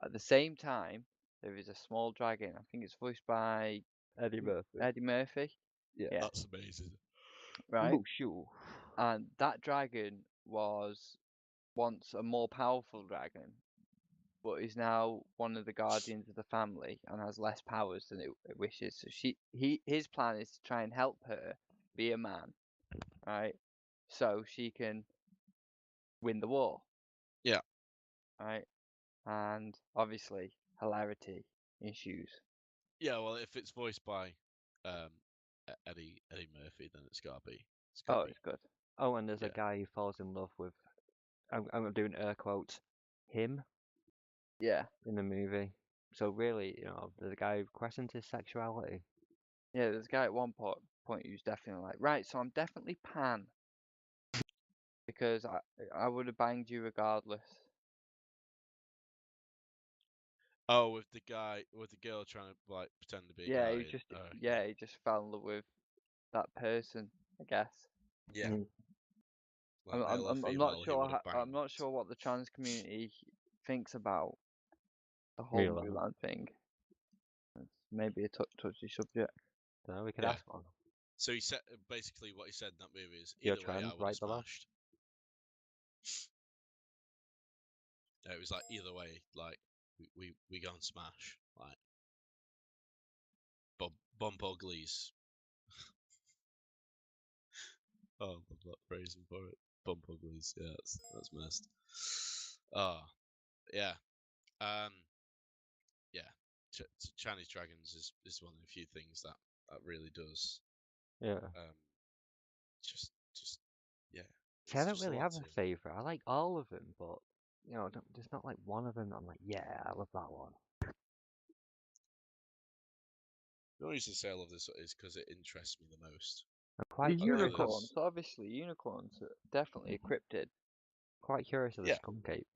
At the same time, there is a small dragon. I think it's voiced by Eddie Murphy. Eddie Murphy. Yeah. Yeah, That's amazing. right. Mushu. And that dragon was once a more powerful dragon, but is now one of the guardians of the family and has less powers than it wishes. So his plan is to try and help her be a man, right? So she can win the war. Yeah. Right? And obviously hilarity ensues. Yeah. Well, if it's voiced by um Eddie Murphy, then it's gotta be. Oh, it's good. Oh, and there's Yeah. a guy who falls in love with, I'm doing air quotes, him Yeah. in the movie. So really, there's a guy who questions his sexuality. Yeah, there's a guy at one point who's definitely like, right, so I'm definitely pan. Because I would have banged you regardless. Oh, with the girl trying to like pretend to be a Yeah, guardian. he just fell in love with that person, I guess. Yeah. Mm. Like male or I'm not female, he sure would have banged. I'm not sure what the trans community thinks about the whole Mulan. Mulan thing. It's maybe a touchy subject. So we could Yeah. ask one. So he said basically what he said in that movie is Your either way I trend, would have right below. smashed. Yeah, it was like either way, like we go and smash, like bump uglies. Oh, I'm not phrasing for it. Bump uglies. Yeah, that's messed. Oh, yeah. Um, yeah. Chinese dragons is one of the few things that really does. Yeah. Just yeah. See, I It's don't just a really lot have to. a favorite. I like all of them, but there's not like one of them that I'm like, yeah, I love that one. The only reason I say I love this is because it interests me the most. I'm The quite Like the curious. unicorns, others, obviously, unicorns are definitely a cryptid. Quite curious of the yeah. skunk ape.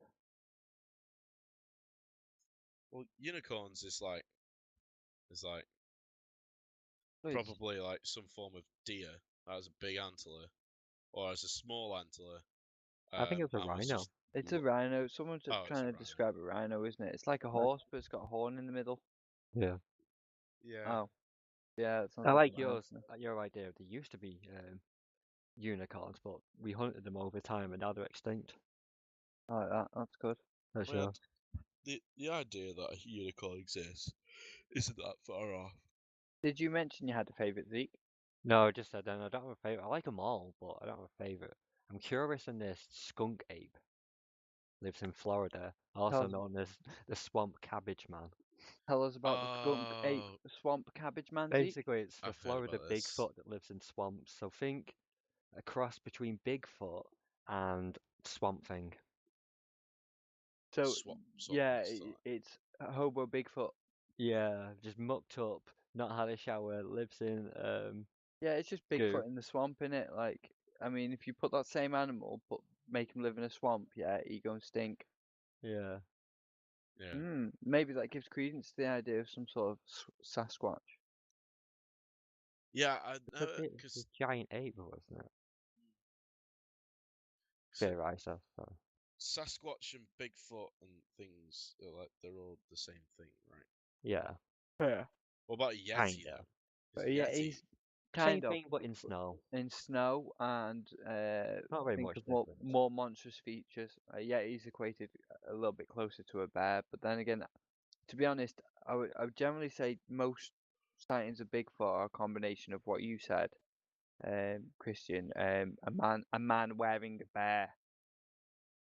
Well, unicorns is like Well, it's- probably like some form of deer that has a big antler or has a small antler. I think it was a And was rhino. just It's a rhino. Someone's it's trying a to rhino. describe a rhino, isn't it? It's like a horse, but it's got a horn in the middle. Yeah. Yeah. Oh, yeah, it sounds I like like a rhino. your idea. There used to be unicorns, but we hunted them over time, and now they're extinct. I like that. That's good. That's Well, sure. the idea that a unicorn exists isn't that far off. Did you mention you had a favourite, Zeke? No, I just said I don't have a favorite. I like them all, but I don't have a favorite. I'm curious in this skunk ape. Lives in Florida, also Tell, known as the swamp cabbage man. tell us about the skunk ape Oh, swamp cabbage man, Zeke. Basically, it's the I've heard Florida about this. Bigfoot that lives in swamps. So think a cross between Bigfoot and Swamp Thing. So, Swamp yeah, monster. Like. it's a hobo Bigfoot. Yeah, just mucked up, not had a shower, lives in Yeah, it's just goo. Bigfoot in the swamp, innit? Like, I mean, if you put that same animal, but make him live in a swamp, yeah, he gonna stink. Yeah. Yeah. Maybe that gives credence to the idea of some sort of Sasquatch. Yeah, I It's know a bit it's because a giant ape, wasn't it? Theorized, so. Sasquatch and Bigfoot and things are like they're all the same thing, right? Yeah, Yeah. What about a Yeti Kinda. though? But Is a yeah, Yeti? he's same kind of thing, but in snow. in snow and Not very think much of more difference. more monstrous features. Yeah, he's equated a little bit closer to a bear, but then again, to be honest, I would generally say most sightings of Bigfoot are a combination of what you said, Christian, a man wearing a bear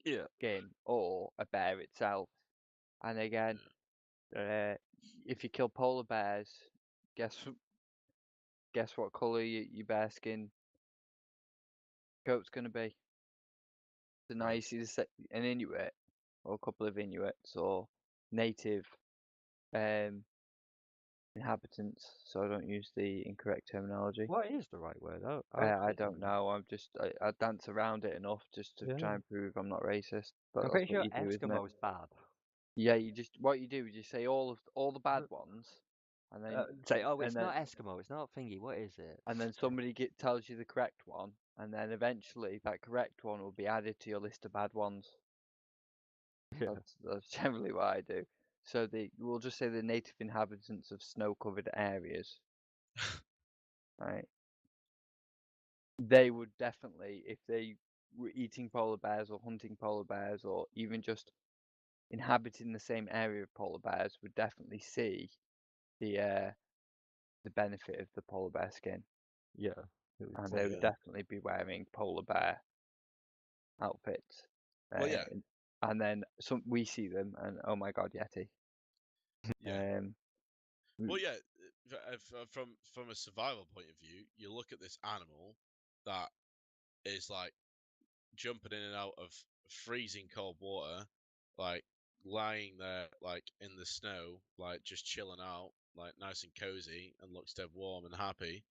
Yeah. skin or a bear itself. And again, if you kill polar bears, guess what color your bear skin coat's gonna be? So now Right. you see an Inuit or a couple of Inuits or native um, inhabitants, so I don't use the incorrect terminology. What is the right word? I don't know. I dance around it enough just to try Yeah. and prove I'm not racist. But I'm that's pretty what sure you do, isn't it? Eskimo is bad. Yeah, what you do is you say all the bad ones, and then Say, oh, and it's then not Eskimo, it's not thingy. What is it? and then somebody tells you the correct one, and then eventually that correct one will be added to your list of bad ones. Yeah. That's generally what I do. So we'll just say the native inhabitants of snow-covered areas, right? They would definitely, if they were eating polar bears or hunting polar bears or even just inhabiting the same area of polar bears, would definitely see the benefit of the polar bear skin, Yeah. and Well, they would yeah. definitely be wearing polar bear outfits. Well, yeah. And then we see them, and oh my god, Yeti. Yeah. Um, Well, yeah. From a survival point of view, you look at this animal that is like jumping in and out of freezing cold water, like lying there like in the snow, like just chilling out, like nice and cozy, and looks dead warm and happy.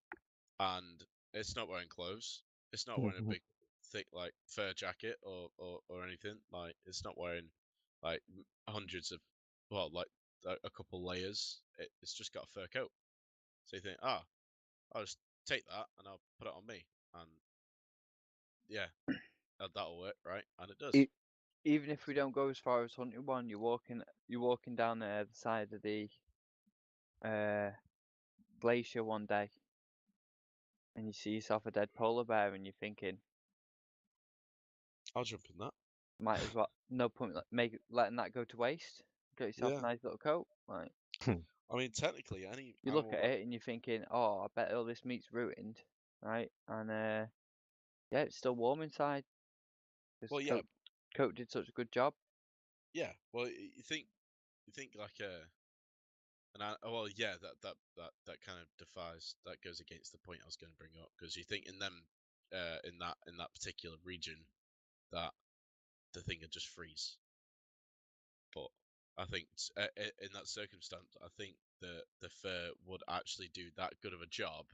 And it's not wearing clothes. It's not wearing a big, thick like fur jacket or anything. Like it's not wearing like hundreds of, well, like a couple layers. It's just got a fur coat. So you think, I'll just take that and I'll put it on me, and yeah, that'll work, right? And it does. Even if we don't go as far as hunting one, you're walking down the side of the uh, glacier one day, and you see yourself a dead polar bear, and you're thinking, I'll jump in that. might as well, no point letting that go to waste. Get yourself a Yeah. nice little coat. Like I mean, technically, any you look animal at that. it and you're thinking, oh, I bet all this meat's ruined, right? And yeah, it's still warm inside because Well, the yeah, coat did such a good job. yeah. Well, you think like well, yeah, that kind of defies, that goes against the point I was going to bring up, because you think in them, in that particular region, that the thing would just freeze. But I think in that circumstance, I think the fur would actually do that good of a job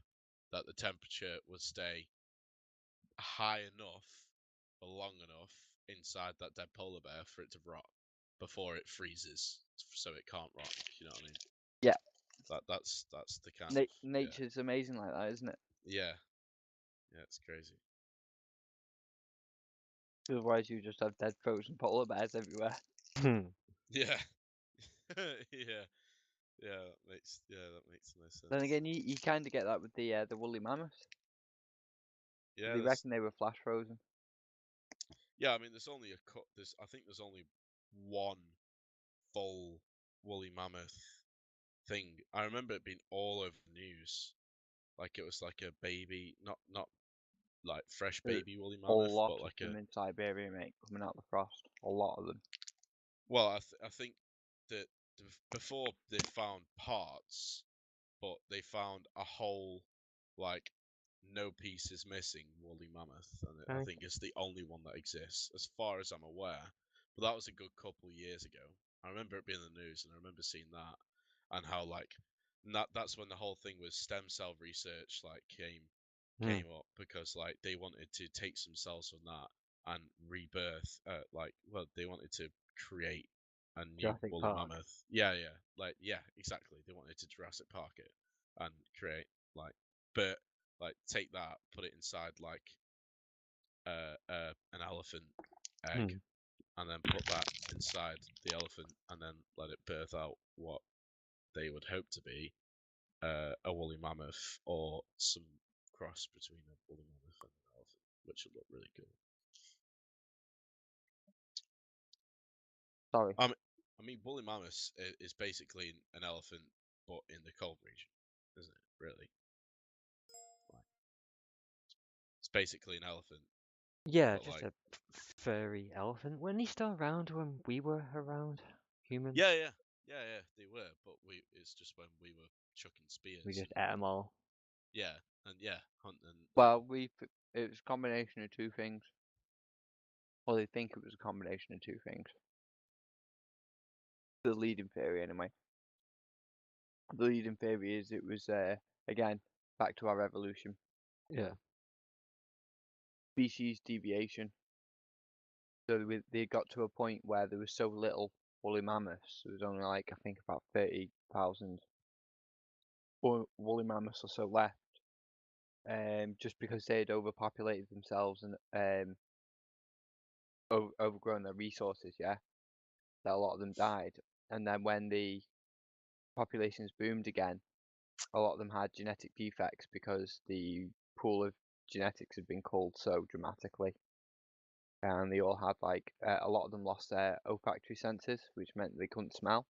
that the temperature would stay high enough for long enough inside that dead polar bear for it to rot before it freezes, so it can't rot. You know what I mean? Yeah, That's the kind of, yeah, nature's amazing like that, isn't it? yeah, yeah. It's crazy. Otherwise, you just have dead frozen polar bears everywhere. Yeah, yeah, that makes no Then sense. again, you kind of get that with the woolly mammoths. Yeah, They reckon they were flash frozen. yeah. I mean, there's only a cut. I think there's only one full woolly mammoth thing. I remember it being all over the news. Like it was like a baby, not like fresh There baby woolly a mammoth, lot but of like them in Siberia, mate, coming out of the frost. A lot of them. well, I think that before they found parts, but they found a whole, like, no pieces missing woolly mammoth, and I think it's the only one that exists as far as I'm aware. But that was a good couple of years ago. I remember it being in the news, and I remember seeing that, and how like that's when the whole thing with stem cell research like came up, because like they wanted to take some cells from that and rebirth, like, well, they wanted to create a new Jurassic woolly Park. mammoth. Yeah, yeah, like, yeah, exactly. They wanted to Jurassic Park it and create like, but like take that, put it inside like an elephant egg, and then put that inside the elephant, and then let it birth out what they would hope to be a woolly mammoth or some cross between a woolly mammoth and an elephant, which would look really cool. Sorry. I mean, woolly mammoths is basically an elephant, but in the cold region, isn't it? Really, like, it's basically an elephant. Yeah, But just like, a furry elephant. Weren't they still around when we were around? Humans? yeah, they were, but it's just when we were chucking spears. We just and, ate them all. Yeah, and hunting. Well, it was a combination of two things. Well, they think it was a combination of two things. The leading theory, anyway. The leading theory is it was, again, back to our evolution. Yeah. Species deviation. So they got to a point where there was so little woolly mammoths. There was only like, I think, about 30,000 woolly mammoths or so left. Just because they had overpopulated themselves and overgrown their resources, yeah, that a lot of them died. And then when the populations boomed again, a lot of them had genetic defects because the pool of genetics had been culled so dramatically. And they all had like a lot of them lost their olfactory senses, which meant they couldn't smell.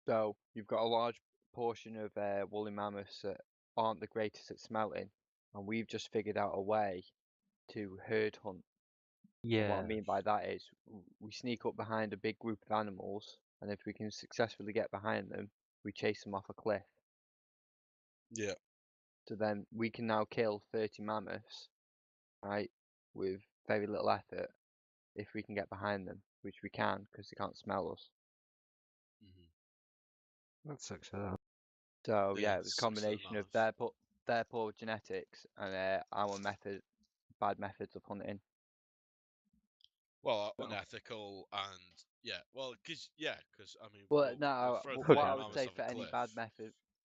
So you've got a large portion of woolly mammoths that aren't the greatest at smelling, and we've just figured out a way to herd hunt. And what I Yeah. mean by that is we sneak up behind a big group of animals, and if we can successfully get behind them, we chase them off a cliff. Yeah. So then we can now kill 30 mammoths, right, with very little effort if we can get behind them, which we can because they can't smell us. That sucks for that. So Yeah, yeah, it was a sucks for the combination of mammoth. their poor genetics and our bad methods of hunting. Well, So. unethical and because I mean, Well, we'll no, throw 30 what I would mammoths say off for a cliff.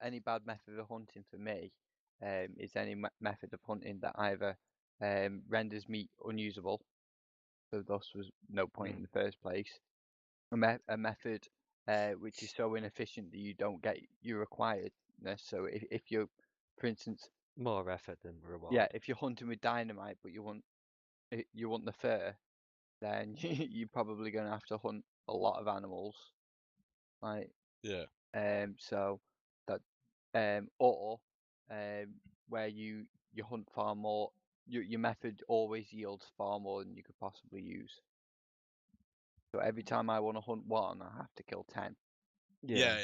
any bad method of hunting for me, is any method of hunting that either renders meat unusable, so thus was no point in the first place. A method which is so inefficient that you don't get your requiredness. So if you're, for instance, More effort than reward. yeah, if you're hunting with dynamite but you want the fur, then you're probably going to have to hunt a lot of animals, like Yeah. so that or where you hunt far more, your method always yields far more than you could possibly use. So every time I want to hunt one, I have to kill 10. Yeah.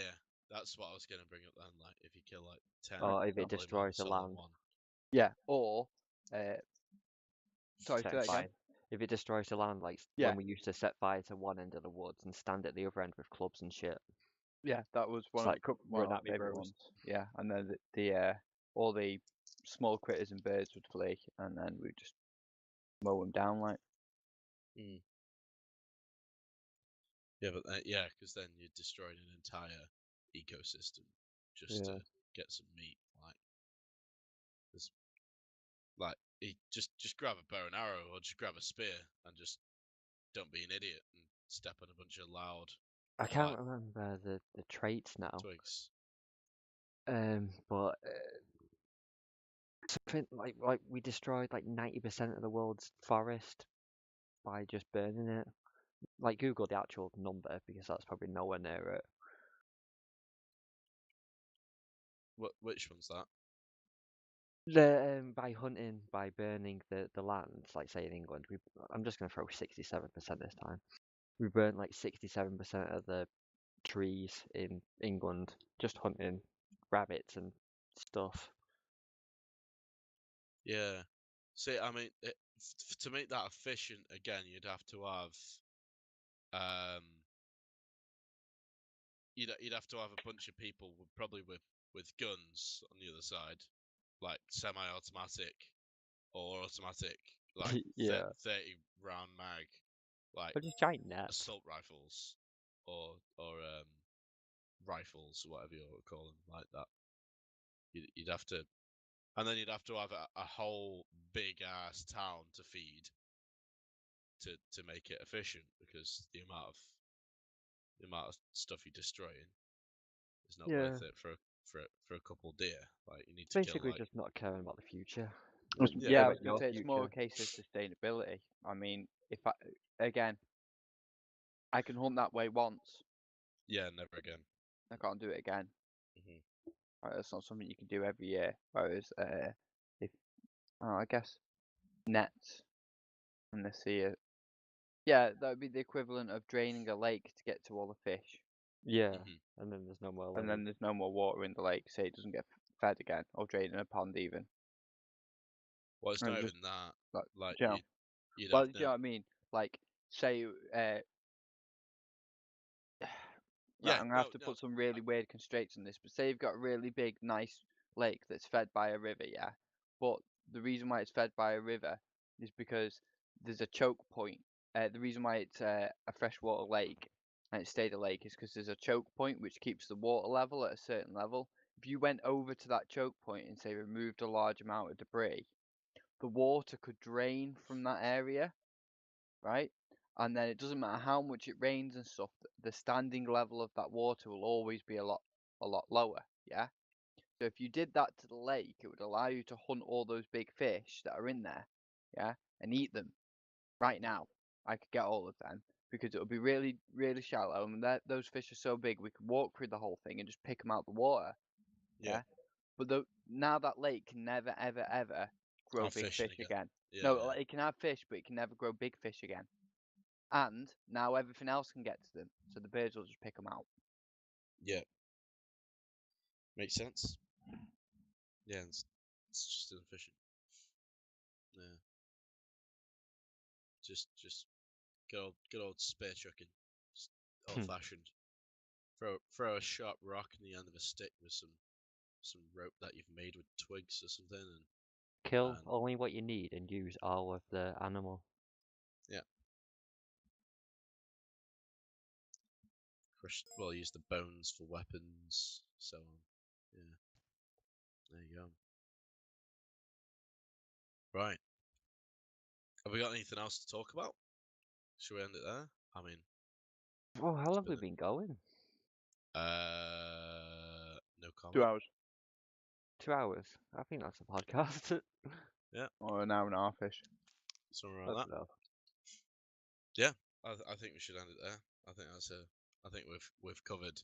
That's what I was gonna bring up then. Like, if you kill like 10 Or if it woolly destroys mammoths the all in land. one. Yeah, or sorry, say Setting that again. fire. If it destroys the land, like Yeah. when we used to set fire to one end of the woods and stand at the other end with clubs and shit. Yeah, that was It's one like, of run my at me, favorite bros. ones. Yeah, and then the all the small critters and birds would flee, and then we just mow them down like. Yeah, but because then you're destroying an entire ecosystem just to get some meat. Just grab a bow and arrow or just grab a spear and just don't be an idiot and step on a bunch of loud I can't remember the traits now. twigs. But something like we destroyed like 90% of the world's forest by just burning it. Like Google the actual number because that's probably nowhere near it. Which one's that? By hunting, by burning the lands, like say in England, I'm just gonna throw 67% this time. We burnt like 67% of the trees in England just hunting rabbits and stuff. Yeah. See, I mean, to make that efficient again, you'd have to have you'd have to have a bunch of people probably with guns on the other side, like semi-automatic or automatic, like Yeah. 30 round mag, like But just giant nets. assault rifles or rifles, whatever you want to call them, like that. You'd have to, and then you'd have to have a whole big ass town to feed. to make it efficient, because the amount of stuff you're destroying is not Yeah. worth it for a couple deer. Like, you need to kill Basically, like just not caring about the future. Yeah, I was About gonna your say it's more a future. case of sustainability. I mean, if I can hunt that way once, never again. I can't do it again. Hmm. Right, that's not something you can do every year. Whereas, if I guess nets in the sea, yeah, that would be the equivalent of draining a lake to get to all the fish, Yeah, Hmm. and then there's no more and lake. then there's no more water in the lake, so it doesn't get fed again, or draining a pond even. Well, it's And not just even that. like, Like, you know, you'd well, have do you know what I mean? Like, say, right, yeah, I'm gonna no, have to no. put some really weird constraints on this, but say you've got a really big, nice lake that's fed by a river, yeah? But the reason why it's fed by a river is because there's a choke point. The reason why it's a freshwater lake and it stayed a lake is because there's a choke point which keeps the water level at a certain level. If you went over to that choke point and say removed a large amount of debris, the water could drain from that area, right? And then it doesn't matter how much it rains and stuff, the standing level of that water will always be a lot lower, yeah? So if you did that to the lake, it would allow you to hunt all those big fish that are in there, yeah, and eat them right now. I could get all of them because it would be really, really shallow, and those fish are so big we could walk through the whole thing and just pick them out the water, yeah. But now that lake can never, ever, ever grow Have big fishing fish again. again. Yeah, No, yeah. it can have fish, but it can never grow big fish again. And now everything else can get to them, so the birds will just pick them out. Yeah. Makes sense. Yeah, it's just inefficient. Yeah. Just good old spear chucking. Just old fashioned. Throw a sharp rock in the end of a stick with some rope that you've made with twigs or something, Kill and only what you need and use all of the animal. yeah. Use the bones for weapons, so on. Yeah. There you go. Right. Have we got anything else to talk about? Should we end it there? I mean, Oh, how it's long have we been been going? no 2 comment. hours 2 hours. I think that's a podcast. Yeah, or an hour and a half-ish. somewhere around That's that. enough. Yeah, I think we should end it there. I think we've covered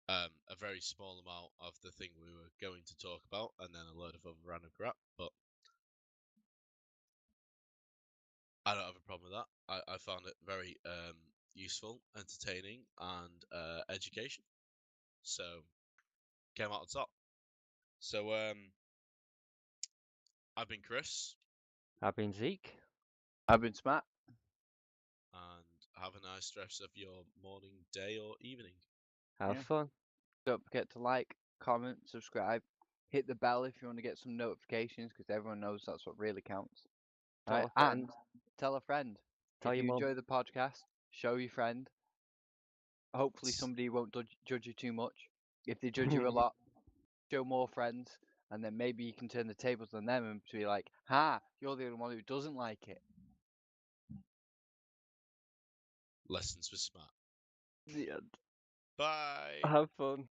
a very small amount of the thing we were going to talk about, and then a load of other random crap. But I don't have a problem with that. I found it very useful, entertaining, and education. So came out on top. So I've been Chris, I've been Zeke. I've been Smat. and have a nice rest of your morning, day, or evening. Have Yeah. fun. Don't forget to like, comment, subscribe. Hit the bell if you want to get some notifications, because everyone knows that's what really counts. Tell Right? a friend. And tell a friend. Tell If your you mum. enjoy the podcast, show your friend. Hopefully S- somebody won't judge you too much. If they judge you a lot, show more friends, and then maybe you can turn the tables on them and be like, "Ha, you're the only one who doesn't like it." Lessons with Smart. The end. Bye. Have fun.